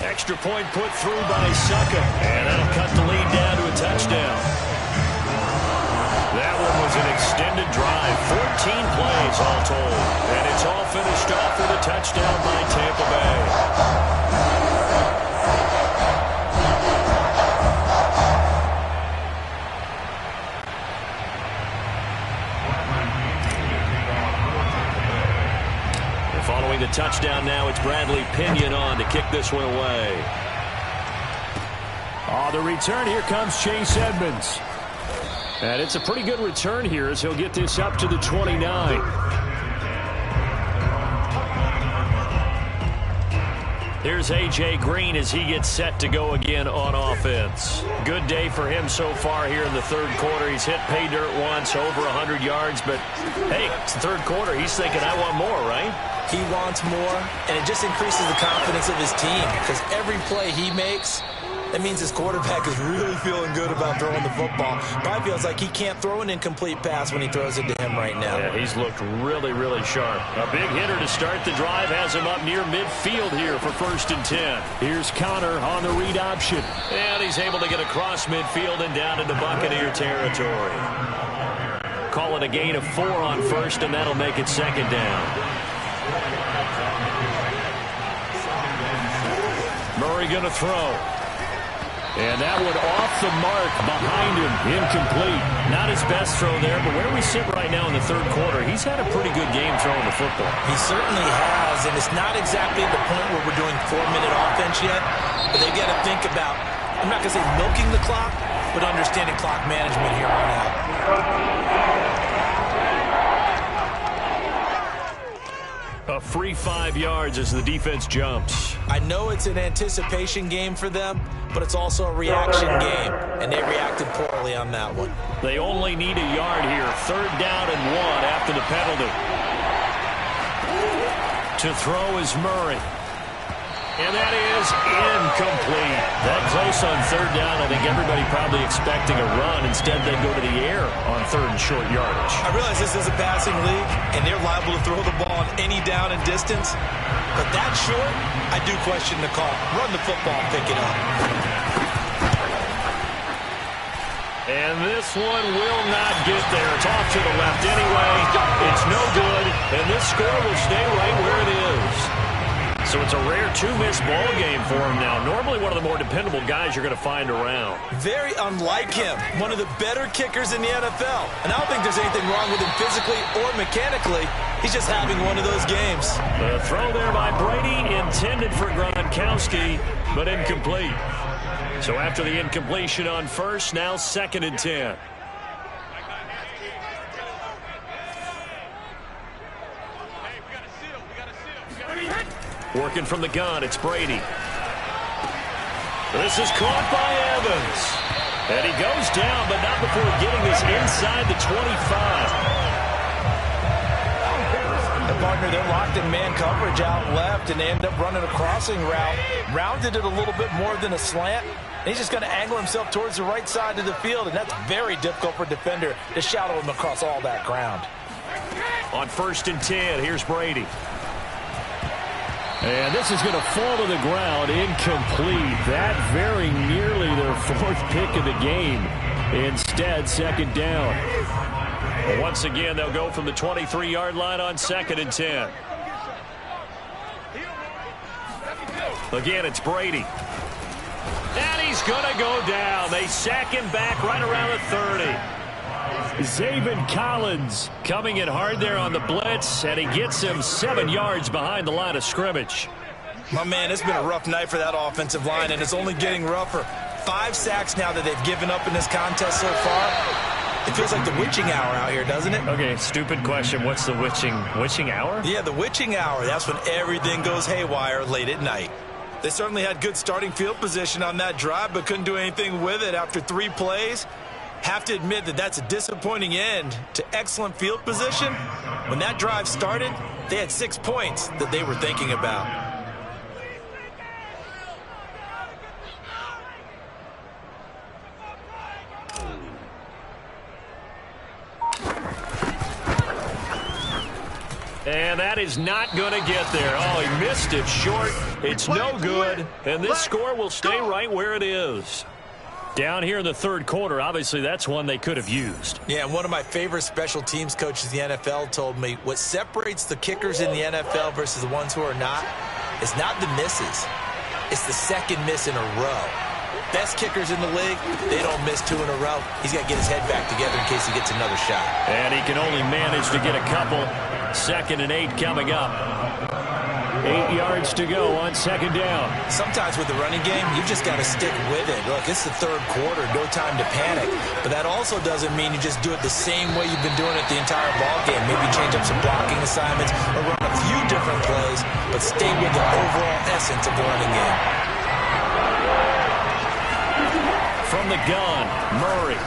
Extra point put through by Succa. And that'll cut the lead down to a touchdown. That one was an extended drive. 14 plays all told. And it's all finished off with a touchdown by Tampa Bay. Following the touchdown now, it's Bradley Pinion on to kick this one away. The return, here comes Chase Edmonds. And it's a pretty good return here as he'll get this up to the 29. Here's A.J. Green as he gets set to go again on offense. Good day for him so far here in the third quarter. He's hit pay dirt once, over 100 yards. But, hey, it's the third quarter. He's thinking, I want more, right?
He wants more, and it just increases the confidence of his team because every play he makes, that means his quarterback is really feeling good about throwing the football. Probably feels like he can't throw an incomplete pass when he throws it to him right now.
Yeah, he's looked really, really sharp. A big hitter to start the drive has him up near midfield here for 1st and 10.
Here's Connor on the read option.
And he's able to get across midfield and down into Buccaneer territory. Call it a gain of 4 on 1st, and that'll make it 2nd down. Murray going to throw. And that one off the mark behind him, incomplete. Not his best throw there, but where we sit right now in the third quarter, he's had a pretty good game throwing the football.
He certainly has, and it's not exactly the point where we're doing 4-minute offense yet, but they've got to think about, I'm not going to say milking the clock, but understanding clock management here on out.
A free 5 yards as the defense jumps.
I know it's an anticipation game for them, but it's also a reaction game, and they reacted poorly on that one.
They only need a yard here. 3rd down and 1 after the penalty. To throw is Murray. And that is incomplete. That close on 3rd down, I think everybody probably expecting a run. Instead, they go to the air on 3rd and short yardage.
I realize this is a passing league, and they're liable to throw the ball on any down and distance. But that short, I do question the call. Run the football and pick it up.
And this one will not get there. It's off to the left anyway. It's no good, and this score will stay right where it is. So it's a rare 2-miss ball game for him now. Normally one of the more dependable guys you're going to find around.
Very unlike him. One of the better kickers in the NFL. And I don't think there's anything wrong with him physically or mechanically. He's just having one of those games.
The throw there by Brady intended for Gronkowski, but incomplete. So after the incompletion on 1st, now 2nd and 10. Working from the gun, it's Brady. This is caught by Evans. And he goes down, but not before getting this inside the 25.
The partner, they're locked in man coverage out left, and they end up running a crossing route. Rounded it a little bit more than a slant. And he's just going to angle himself towards the right side of the field, and that's very difficult for a defender to shadow him across all that ground.
On 1st and 10, here's Brady.
And this is going to fall to the ground, incomplete. That very nearly their 4th pick of the game. Instead, 2nd down.
Well, once again, they'll go from the 23-yard line on 2nd and 10. Again, it's Brady. And he's going to go down. They sack him back right around the 30.
Zaven Collins
coming in hard there on the blitz, and he gets him 7 yards behind the line of scrimmage.
My man, it's been a rough night for that offensive line, and it's only getting rougher. 5 sacks now that they've given up in this contest so far. It feels like the witching hour out here, doesn't it?
Okay, stupid question. What's the witching hour?
Yeah, the witching hour. That's when everything goes haywire late at night. They certainly had good starting field position on that drive, but couldn't do anything with it after 3 plays. Have to admit that that's a disappointing end to excellent field position. When that drive started, they had 6 points that they were thinking about.
And that is not going to get there. Oh, he missed it short. It's no good. And this score will stay right where it is. Down here in the third quarter, obviously that's one they could have used.
Yeah, and one of my favorite special teams coaches in the NFL told me what separates the kickers in the NFL versus the ones who are not is not the misses. It's the second miss in a row. Best kickers in the league, they don't miss 2 in a row. He's got to get his head back together in case he gets another shot.
And he can only manage to get a couple. 2nd and 8 coming up.
8 yards to go on second down.
Sometimes with the running game, you just got to stick with it. Look, it's the third quarter, no time to panic. But that also doesn't mean you just do it the same way you've been doing it the entire ball game. Maybe change up some blocking assignments or run a few different plays, but stay with the overall essence of the running game.
From the gun, Murray.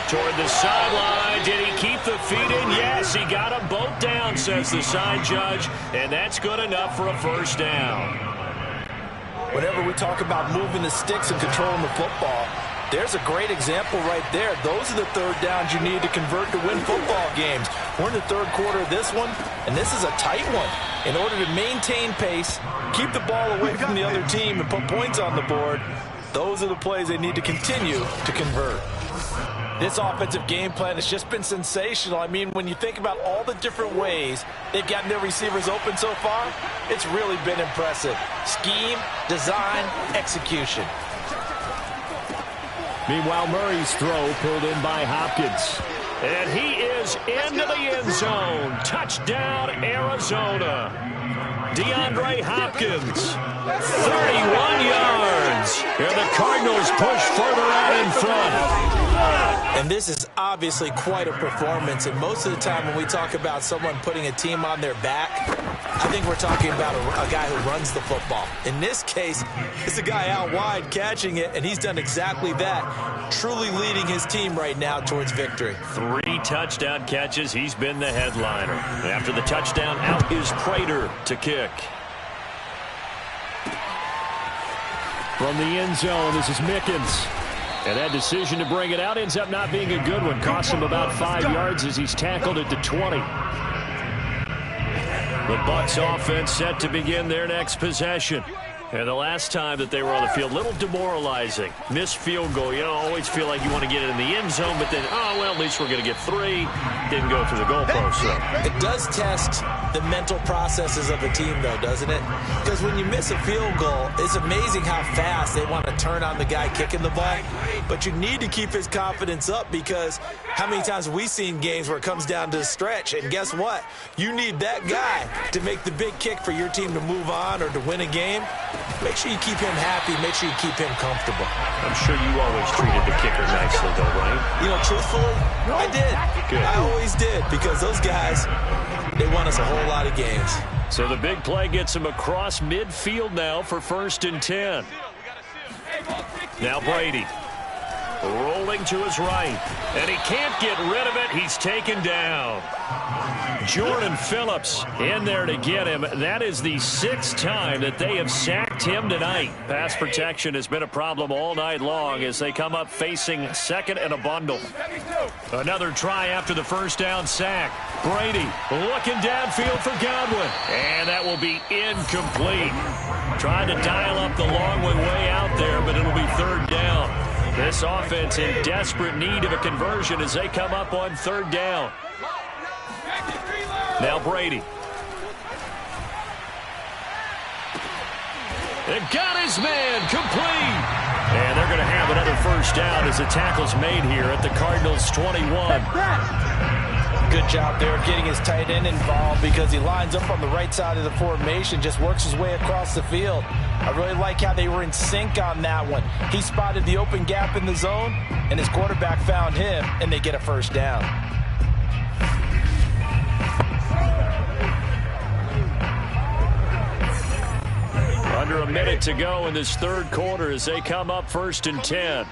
Toward the sideline. Did he keep the feet in? Yes, he got them both down, says the side judge, and that's good enough for a first down.
Whenever we talk about moving the sticks and controlling the football, there's a great example right there. Those are the third downs you need to convert to win football games. We're in the third quarter of this one, and this is a tight one. In order to maintain pace, keep the ball away from the other team, and put points on the board, those are the plays they need to continue to convert. This offensive game plan has just been sensational. I mean, when you think about all the different ways they've gotten their receivers open so far, it's really been impressive. Scheme, design, execution.
Meanwhile, Murray's throw pulled in by Hopkins. And he is into the end zone. Touchdown, Arizona. DeAndre Hopkins, 31 yards. And the Cardinals push further out in front.
And this is obviously quite a performance. And most of the time when we talk about someone putting a team on their back, I think we're talking about a guy who runs the football. In this case, it's a guy out wide catching it, and he's done exactly that, truly leading his team right now towards victory.
3 touchdown catches. He's been the headliner. After the touchdown, out is Prater to kick. From the end zone, this is Mickens. And that decision to bring it out ends up not being a good one. Costs him about 5 yards as he's tackled at the 20. The Bucs offense set to begin their next possession. And the last time that they were on the field, a little demoralizing. Missed field goal. You know, always feel like you want to get it in the end zone, but then, oh, well, at least we're going to get 3. Didn't go through the goalpost. So.
It does test the mental processes of a team, though, doesn't it? Because when you miss a field goal, it's amazing how fast they want to turn on the guy kicking the ball. But you need to keep his confidence up, because how many times have we seen games where it comes down to the stretch? And guess what? You need that guy to make the big kick for your team to move on or to win a game. Make sure you keep him happy. Make sure you keep him comfortable.
I'm sure you always treated the kicker nicely, though, right?
You know, truthfully, I did.
Good.
I always did, because those guys, they won us a whole lot of games.
So the big play gets him across midfield now for 1st and 10. Now Brady rolling to his right, and he can't get rid of it. He's taken down. Jordan Phillips in there to get him. That is the 6th time that they have sacked him tonight. Pass protection has been a problem all night long as they come up facing 2nd and a bundle. Another try after the first down sack. Brady looking downfield for Godwin, and that will be incomplete. Trying to dial up the long one way out there, but it'll be 3rd down. This offense in desperate need of a conversion as they come up on 3rd down. Now Brady. And got his man complete. And they're going to have another first down as the tackle's made here at the Cardinals' 21.
Good job there getting his tight end involved, because he lines up on the right side of the formation, just works his way across the field. I really like how they were in sync on that one. He spotted the open gap in the zone, and his quarterback found him, and they get a first down.
Under a minute to go in this 3rd quarter as they come up 1st and 10.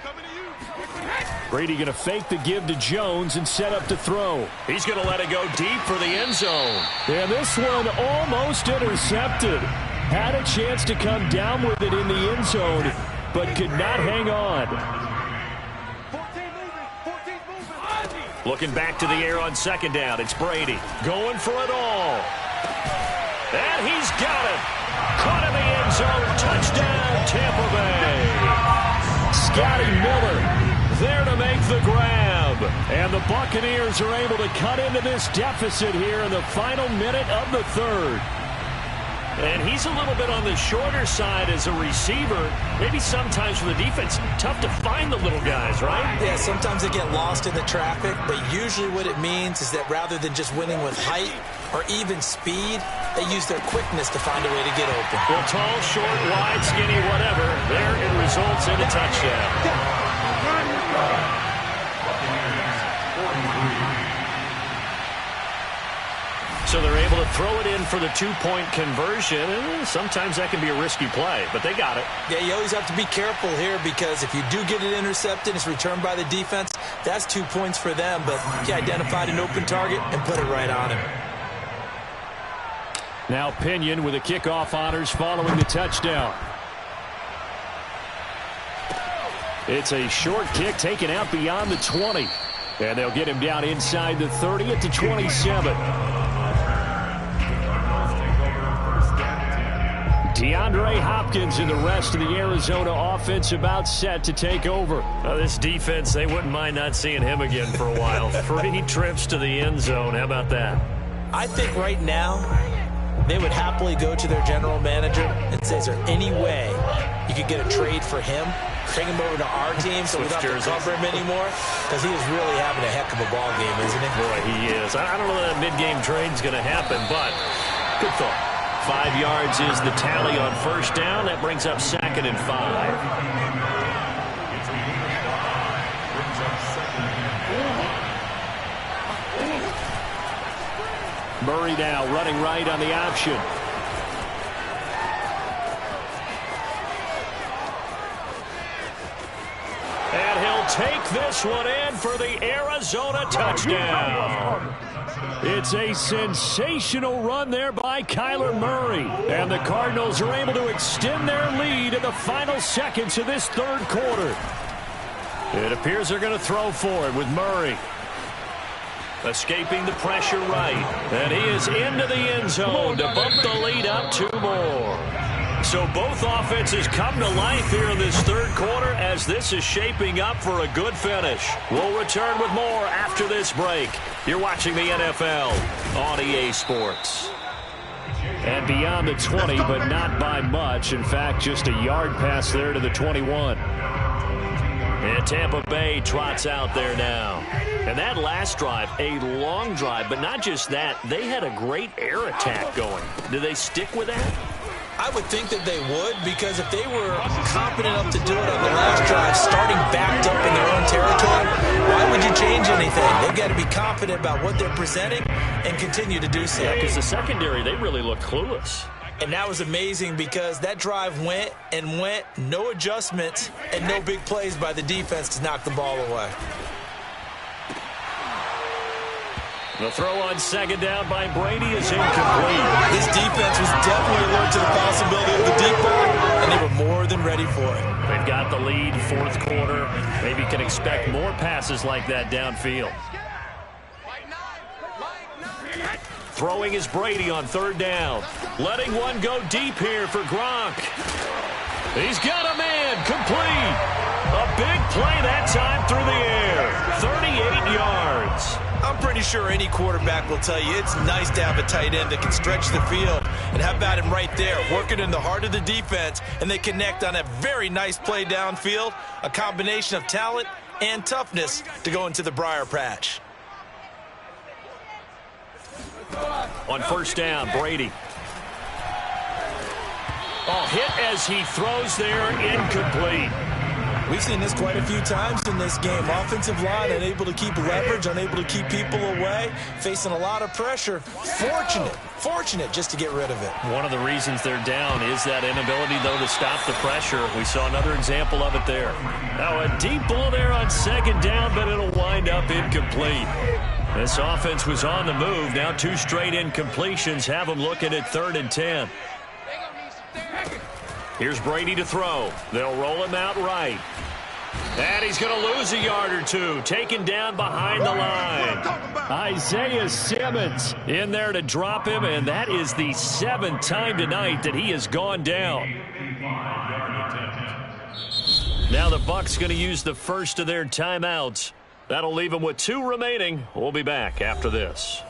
Brady going to fake the give to Jones and set up to throw. He's going to let it go deep for the end zone. And this one almost intercepted. Had a chance to come down with it in the end zone, but could not hang on. Looking back to the air on 2nd down. It's Brady going for it all. And he's got it. Caught in the end zone. Touchdown, Tampa Bay. Scotty Miller there to make the grab. And the Buccaneers are able to cut into this deficit here in the final minute of the 3rd. And he's a little bit on the shorter side as a receiver. Maybe sometimes for the defense, tough to find the little guys, right?
Yeah, sometimes they get lost in the traffic, but usually what it means is that rather than just winning with height or even speed, They use their quickness to find a way to get open.
Well, tall, short, wide, skinny, whatever. There it results in a touchdown. So they're able to throw it in for the two-point conversion. And sometimes that can be a risky play, but they got it.
Yeah, you always have to be careful here because if you do get it intercepted, it's returned by the defense. That's 2 points for them, but he identified an open target and put it right on him.
Now Pinion with the kickoff honors following the touchdown. It's a short kick taken out beyond the 20. And they'll get him down inside the 30 at the 27. DeAndre Hopkins and the rest of the Arizona offense about set to take over.
This defense, they wouldn't mind not seeing him again for a while. 3 trips to the end zone. How about that?
I think right now they would happily go to their general manager and say, is there any way you could get a trade for him? Bring him over to our team so we don't have to cover him anymore? Because he is really having a heck of a ball game, isn't he?
Boy, he is. I don't know that mid-game trade's going to happen, but good thought. 5 yards is the tally on first down. That brings up 2nd and 5.
Murray now running right on the option.
And he'll take this one in for the Arizona touchdown.
It's a sensational run there by Kyler Murray. And the Cardinals are able to extend their lead in the final seconds of this third quarter.
It appears they're going to throw for it with Murray. Escaping the pressure right. And he is into the end zone to bump the lead up 2 more. So both offenses come to life here in this third quarter as this is shaping up for a good finish. We'll return with more after this break. You're watching the NFL on EA Sports.
And beyond the 20, but not by much. In fact, just a yard pass there to the 21.
And Tampa Bay trots out there now. And that last drive, a long drive, but not just that. They had a great air attack going. Do they stick with that?
I would think that they would, because if they were competent enough to do it on the last drive, starting backed up in their own territory, why would you change anything? They've got to be confident about what they're presenting and continue to do so.
Yeah, because the secondary, they really look clueless.
And that was amazing because that drive went and went, no adjustments, and no big plays by the defense to knock the ball away.
The throw on 2nd down by Brady is incomplete.
This defense was definitely alert to the possibility of the deep ball, and they were more than ready for it.
They've got the lead, 4th quarter. Maybe can expect more passes like that downfield. Throwing is Brady on 3rd down. Letting one go deep here for Gronk. He's got a man, complete. A big play that time through the air. 38 yards.
I'm pretty sure any quarterback will tell you it's nice to have a tight end that can stretch the field. And how about him right there, working in the heart of the defense, and they connect on a very nice play downfield, a combination of talent and toughness to go into the briar patch.
On 1st down, Brady. Oh, hit as he throws there, incomplete.
We've seen this quite a few times in this game. Offensive line unable to keep leverage, unable to keep people away, facing a lot of pressure. Fortunate just to get rid of it.
One of the reasons they're down is that inability, though, to stop the pressure. We saw another example of it there. Now, a deep ball there on 2nd down, but it'll wind up incomplete. This offense was on the move. Now 2 straight incompletions have them looking at 3rd and 10. Here's Brady to throw. They'll roll him out right. And he's going to lose a yard or 2. Taken down behind the line.
Isaiah Simmons in there to drop him, and that is the 7th time tonight that he has gone down.
Now the Bucs going to use the first of their timeouts. That'll leave them with 2 remaining. We'll be back after this.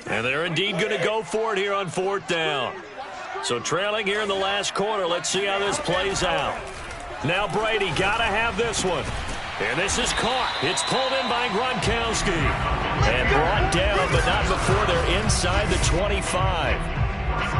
And they're indeed going to go for it here on 4th down. So trailing here in the last quarter. Let's see how this plays out. Now Brady got to have this one. And this is caught. It's pulled in by Gronkowski. And brought down, but not before they're inside the 25.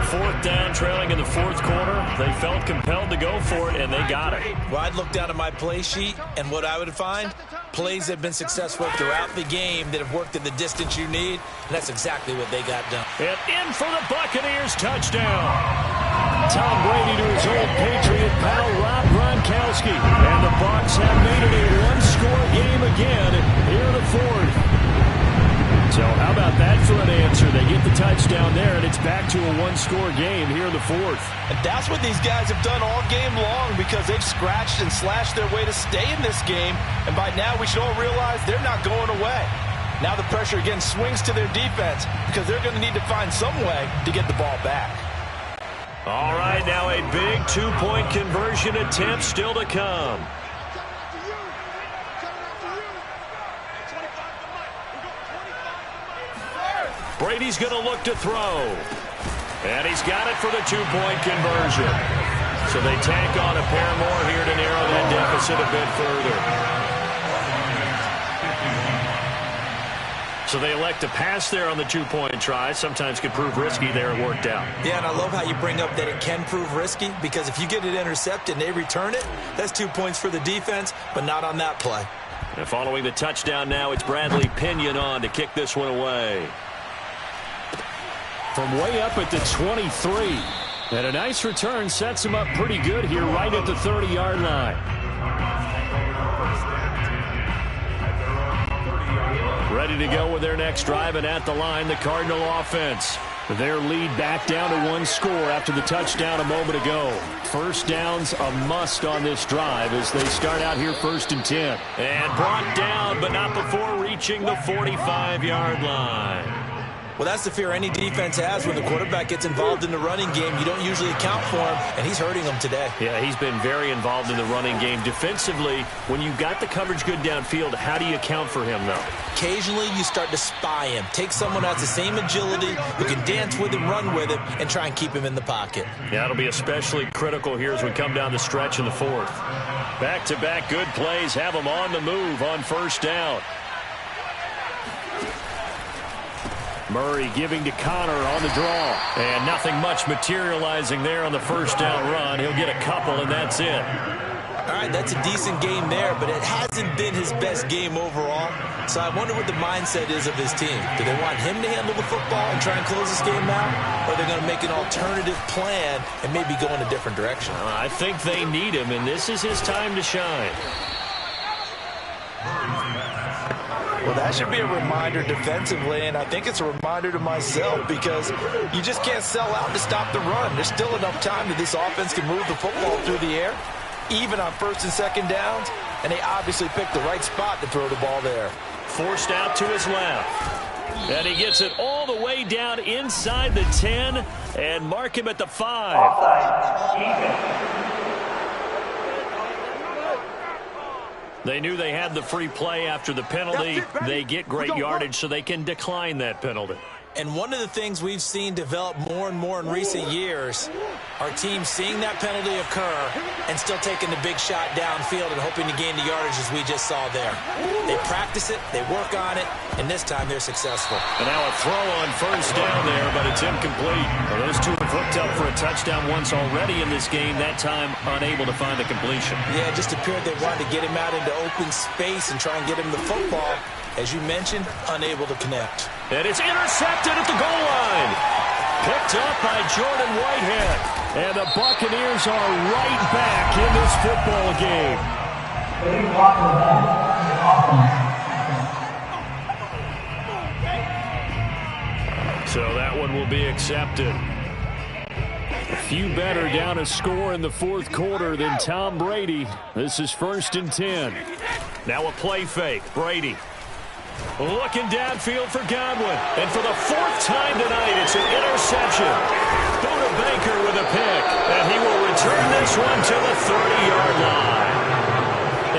Fourth down, trailing in the fourth quarter. They felt compelled to go for it, and they got it.
Well, I'd look down at my play sheet, and what I would find, plays that have been successful throughout the game that have worked at the distance you need, and that's exactly what they got done.
And in for the Buccaneers touchdown. Tom Brady to his old Patriot pal, Rob Gronkowski. And the Bucs have made it a one-score game again here in the fourth. So how about that for an answer? They get the touchdown there, and it's back to a one-score game here in the fourth.
And that's what these guys have done all game long because they've scratched and slashed their way to stay in this game. And by now, we should all realize they're not going away. Now the pressure again swings to their defense because they're going to need to find some way to get the ball back.
All right, now a big two-point conversion attempt still to come. Brady's going to look to throw. And he's got it for the two-point conversion. So they tack on a pair more here to narrow that deficit a bit further. So they elect to pass there on the two-point try. Sometimes could prove risky there. It worked out.
Yeah, and I love how you bring up that it can prove risky because if you get it intercepted and they return it, that's 2 points for the defense, but not on that play.
And following the touchdown now, it's Bradley Pinion on to kick this one away. From way up at the 23. And a nice return sets him up pretty good here right at the 30-yard line. Ready to go with their next drive, and at the line, the Cardinal offense. Their lead back down to one score after the touchdown a moment ago. First down's a must on this drive as they start out here 1st and 10. And brought down, but not before reaching the 45-yard line.
Well, that's the fear any defense has when the quarterback gets involved in the running game. You don't usually account for him, and he's hurting them today.
Yeah, he's been very involved in the running game. Defensively, when you got the coverage good downfield, how do you account for him, though?
Occasionally, you start to spy him. Take someone who has the same agility, who can dance with him, run with him, and try and keep him in the pocket.
Yeah, it'll be especially critical here as we come down the stretch in the fourth. Back-to-back good plays have them on the move on first down. Murray giving to Connor on the draw. And nothing much materializing there on the first down run. He'll get a couple, and that's it.
All right, that's a decent game there, but it hasn't been his best game overall. So I wonder what the mindset is of his team. Do they want him to handle the football and try and close this game out? Or are they going to make an alternative plan and maybe go in a different direction?
I think they need him, and this is his time to shine.
Well, that should be a reminder defensively, and I think it's a reminder to myself because you just can't sell out to stop the run. There's still enough time that this offense can move the football through the air, even on 1st and 2nd downs, and they obviously picked the right spot to throw the ball there.
Forced out to his left. And he gets it all the way down inside the 10 and mark him at the 5. They knew they had the free play after the penalty. They get great yardage, so they can decline that penalty.
And one of the things we've seen develop more and more in recent years are teams seeing that penalty occur and still taking the big shot downfield and hoping to gain the yardage as we just saw there. They practice it, they work on it, and this time they're successful.
And now a throw on first down there, but it's incomplete. Well, those two have hooked up for a touchdown once already in this game, that time unable to find the completion.
Yeah, it just appeared they wanted to get him out into open space and try and get him the football. As you mentioned, unable to connect.
And it's intercepted at the goal line. Picked up by Jordan Whitehead. And the Buccaneers are right back in this football game. So that one will be accepted. A few better down a score in the fourth quarter than Tom Brady. This is 1st and 10. Now a play fake. Brady. Looking downfield for Godwin. And for the 4th time tonight, it's an interception. Buda Baker with a pick. And he will return this one to the 30-yard line.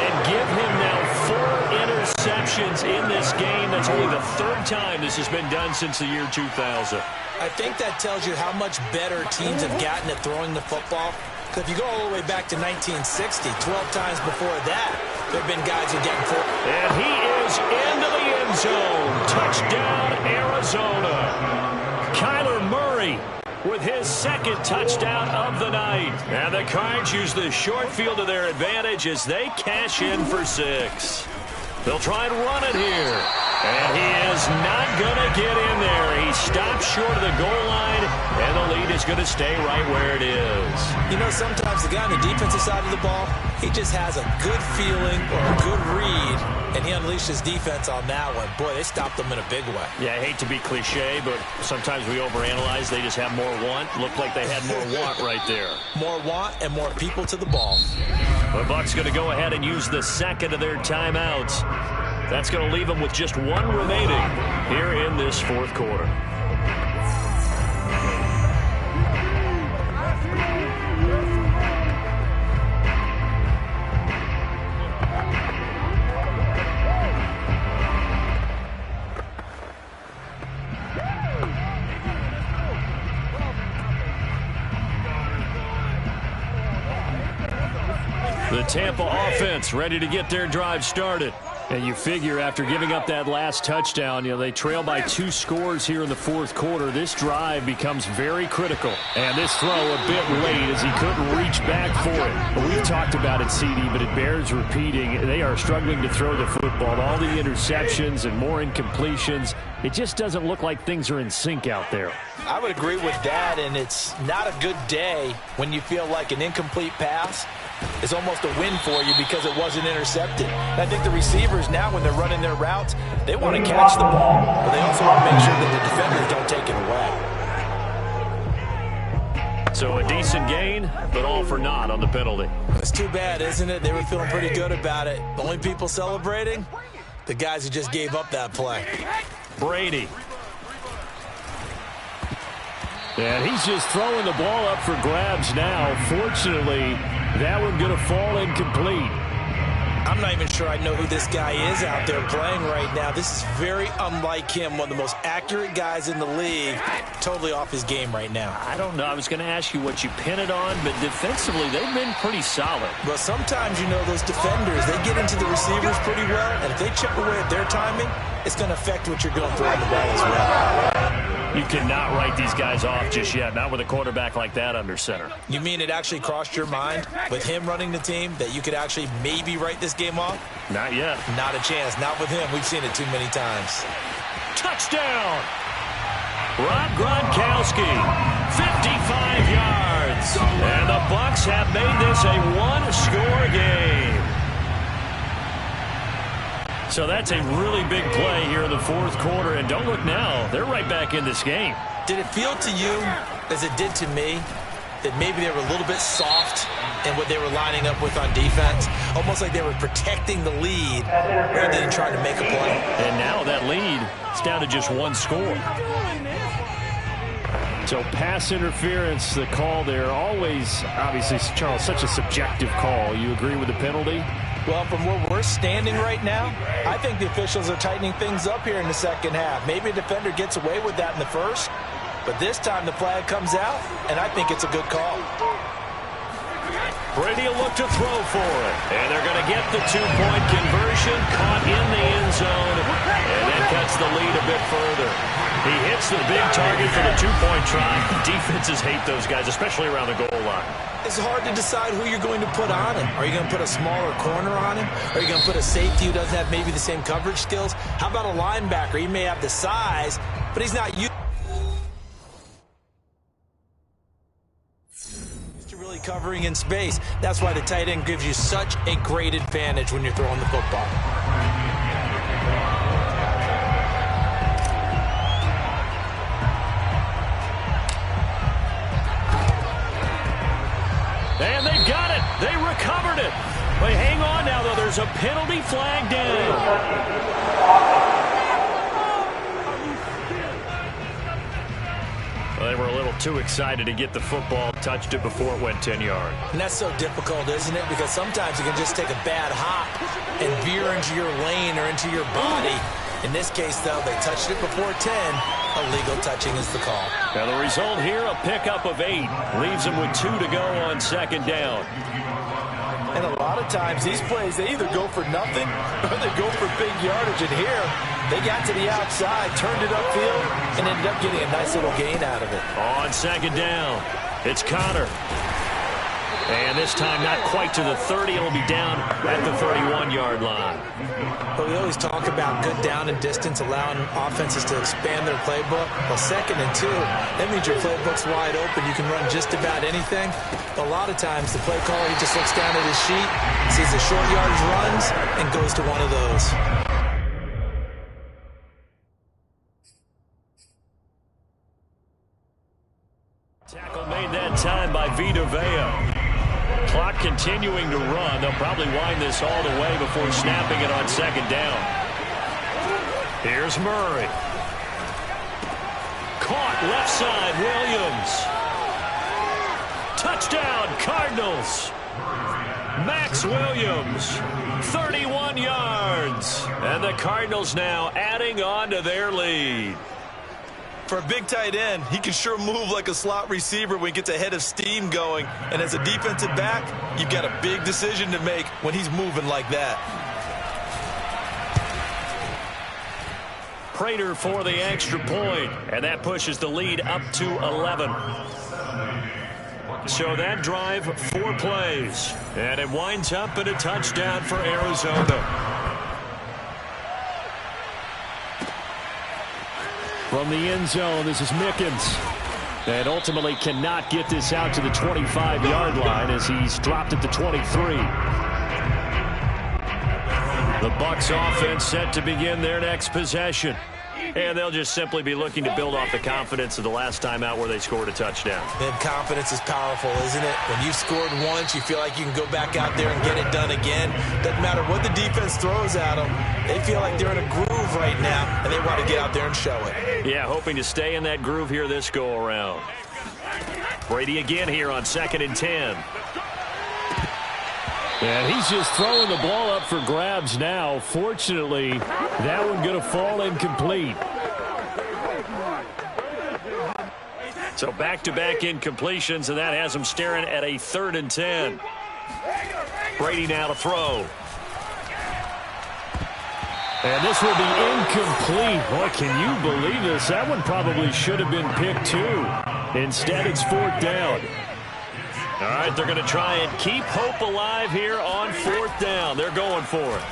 And give him now 4 interceptions in this game. That's only the 3rd time this has been done since the year 2000.
I think that tells you how much better teams have gotten at throwing the football. Because if you go all the way back to 1960, 12 times before that, There have been guys who get for.
And he is into the end zone. Touchdown, Arizona. Kyler Murray with his second touchdown of the night. And the Cards use the short field to their advantage as they cash in for 6. They'll try and run it here. And he is not going to get in there. He stops short of the goal line, and the lead is going to stay right where it is.
You know, sometimes the guy on the defensive side of the ball, he just has a good feeling or a good read, and he unleashed his defense on that one. Boy, they stopped them in a big way.
Yeah, I hate to be cliche, but sometimes we overanalyze. They just have more want. Looked like they had more want right there.
More want and more people to the ball.
The Bucs going to go ahead and use the second of their timeouts. That's going to leave them with just one remaining here in this fourth quarter. The Tampa offense ready to get their drive started. And you figure after giving up that last touchdown, they trail by 2 scores here in the fourth quarter. This drive becomes very critical. And this throw a bit late as he couldn't reach back for it. But we've talked about it, CD, but it bears repeating. They are struggling to throw the football. All the interceptions and more incompletions. It just doesn't look like things are in sync out there.
I would agree with that, and it's not a good day when you feel like an incomplete pass is almost a win for you because it wasn't intercepted. And I think the receivers now, when they're running their routes, they want to catch the ball, but they also want to make sure that the defenders don't take it away.
So a decent gain, but all for naught on the penalty.
It's too bad, isn't it? They were feeling pretty good about it. The only people celebrating, the guys who just gave up that play.
Brady. And he's just throwing the ball up for grabs now. Fortunately, that one going to fall incomplete.
I'm not even sure I know who this guy is out there playing right now. This is very unlike him, one of the most accurate guys in the league. Totally off his game right now.
I don't know. I was going to ask you what you pin it on, but defensively, they've been pretty solid.
Well, sometimes, those defenders, they get into the receivers pretty well, and if they chip away at their timing, it's going to affect what you're going to throw on the ball as well.
You cannot write these guys off just yet, not with a quarterback like that under center.
You mean it actually crossed your mind with him running the team that you could actually maybe write this game off?
Not yet.
Not a chance. Not with him. We've seen it too many times.
Touchdown! Rob Gronkowski, 55 yards. And the Bucs have made this a one-score game. So that's a really big play here in the fourth quarter. And don't look now. They're right back in this game.
Did it feel to you, as it did to me, that maybe they were a little bit soft in what they were lining up with on defense? Almost like they were protecting the lead rather than trying to make a play.
And now that lead is down to just one score. So pass interference, the call there. Always, obviously, Charles, such a subjective call. You agree with the penalty?
Well, from where we're standing right now, I think the officials are tightening things up here in the second half. Maybe a defender gets away with that in the first, but this time the flag comes out, and I think it's a good call.
Brady will look to throw for it, and they're going to get the two-point conversion, caught in the end zone, and then cuts the lead a bit further. He hits the big target for the two-point try. Defenses hate those guys, especially around the goal line.
It's hard to decide who you're going to put on him. Are you going to put a smaller corner on him? Are you going to put a safety who doesn't have maybe the same coverage skills? How about a linebacker? He may have the size, but he's not used to really covering in space. That's why the tight end gives you such a great advantage when you're throwing the football.
And they've got it. They recovered it. But hang on now, though. There's a penalty flag down. Well, they were a little too excited to get the football, touched it before it went 10 yards.
And that's so difficult, isn't it? Because sometimes you can just take a bad hop and veer into your lane or into your body. In this case, though, they touched it before 10. Illegal touching is the call.
Now the result here, a pickup of 8. Leaves them with 2 to go on second down.
And a lot of times these plays, they either go for nothing or they go for big yardage. And here, they got to the outside, turned it upfield, and ended up getting a nice little gain out of it.
On second down, it's Connor. And this time not quite to the 30. It'll be down at the 31-yard line.
But we always talk about good down and distance, allowing offenses to expand their playbook. Well, 2nd and 2, that means your playbook's wide open. You can run just about anything. A lot of times the play caller, he just looks down at his sheet, sees the short yardage runs, and goes to one of those.
Tackle made that time by Vita Vea. Clock continuing to run. They'll probably wind this all the way before snapping it on second down. Here's Murray. Caught left side, Williams. Touchdown, Cardinals. Max Williams, 31 yards. And the Cardinals now adding on to their lead.
For a big tight end, he can sure move like a slot receiver when he gets a head of steam going. And as a defensive back, you've got a big decision to make when he's moving like that.
Prater for the extra point, and that pushes the lead up to 11. So that drive, 4 plays, and it winds up in a touchdown for Arizona. From the end zone, this is Mickens. And ultimately cannot get this out to the 25-yard line as he's dropped at the 23. The Bucs offense set to begin their next possession. And they'll just simply be looking to build off the confidence of the last time out where they scored a touchdown.
And confidence is powerful, isn't it? When you've scored once, you feel like you can go back out there and get it done again. Doesn't matter what the defense throws at them. They feel like they're in a groove right now, and they want to get out there and show it.
Yeah, hoping to stay in that groove here this go-around. Brady again here on 2nd and 10.
And he's just throwing the ball up for grabs now. Fortunately, that one going to fall incomplete.
So back-to-back incompletions, and that has him staring at a 3rd and 10. Brady now to throw.
And this will be incomplete. Boy, can you believe this? That one probably should have been picked too. Instead, it's 4th down.
All right, they're going to try and keep hope alive here on 4th down. They're going for it.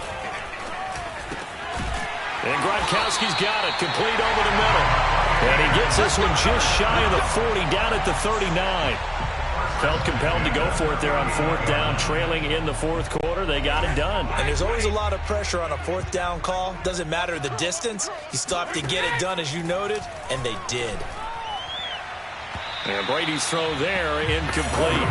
And Gronkowski's got it, complete over the middle. And he gets this one just shy of the 40, down at the 39. Felt compelled to go for it there on 4th down, trailing in the 4th quarter. They got it done.
And there's always a lot of pressure on a 4th down call. Doesn't matter the distance. You still have to get it done, as you noted, and they did.
And Brady's throw there, incomplete.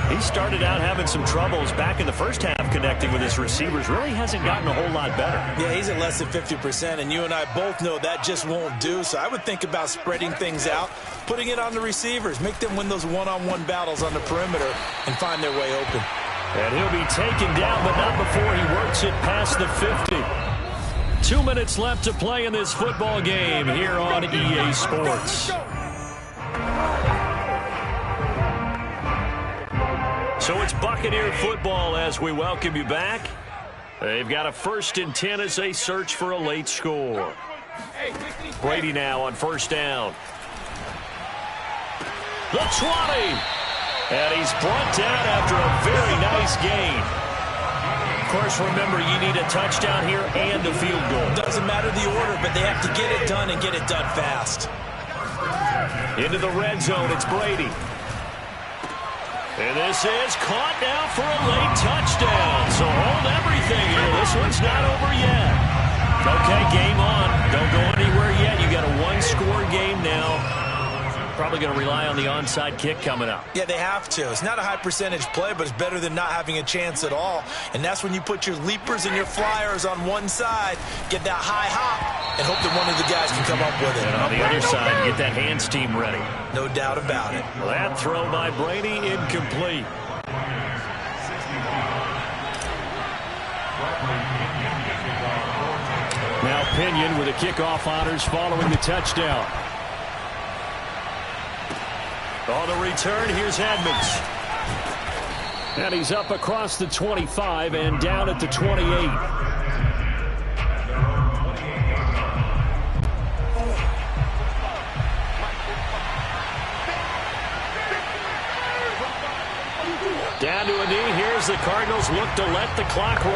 He started out having some troubles back in the first half connecting with his receivers. Really hasn't gotten a whole lot better.
Yeah, he's at less than 50%, and you and I both know that just won't do. So I would think about spreading things out, putting it on the receivers, make them win those one-on-one battles on the perimeter, and find their way open.
And he'll be taken down, but not before he works it past the 50. 2 minutes left to play in this football game here on EA Sports. So it's Buccaneer football as we welcome you back. They've got a 1st and 10 as they search for a late score. Brady now on 1st down. The 20. And he's brought down after a very nice gain. Of course, remember, you need a touchdown here and a field goal.
Doesn't matter the order, but they have to get it done and get it done fast.
Into the red zone, it's Brady. And this is caught now for a late touchdown. So hold everything here. This one's not over yet. Okay, game on. Don't go anywhere yet. You got a 1-score game now. Probably going to rely on the onside kick coming up.
Yeah, they have to. It's not a high percentage play, but it's better than not having a chance at all. And that's when you put your leapers and your flyers on one side, get that high hop, and hope that one of the guys can come up with it.
And on the other side, get that hands team ready.
No doubt about it.
That throw by Brady, incomplete.
Now Pinion with the kickoff honors following the touchdown.
On the return, here's Edmonds.
And he's up across the 25 and down at the 28. Down to a knee. Here's the Cardinals look to let the clock roll.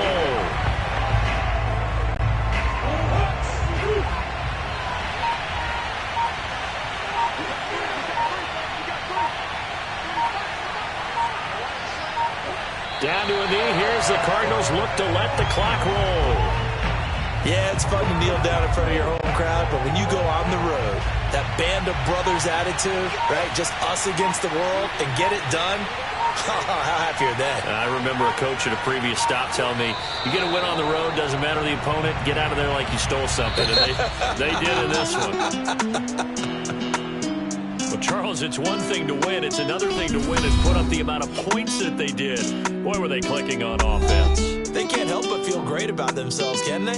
Down to a knee. Here's the Cardinals look to let the clock roll.
Yeah, it's fun to kneel down in front of your home crowd, but when you go on the road, that band of brothers attitude, right? Just us against the world and get it done. How happy are they?
I remember a coach at a previous stop telling me, you get a win on the road, doesn't matter the opponent, get out of there like you stole something. And they did in this one. Well, Charles, it's one thing to win. It's another thing to win and put up the amount of points that they did. Boy, were they clicking on offense.
They can't help but feel great about themselves, can they?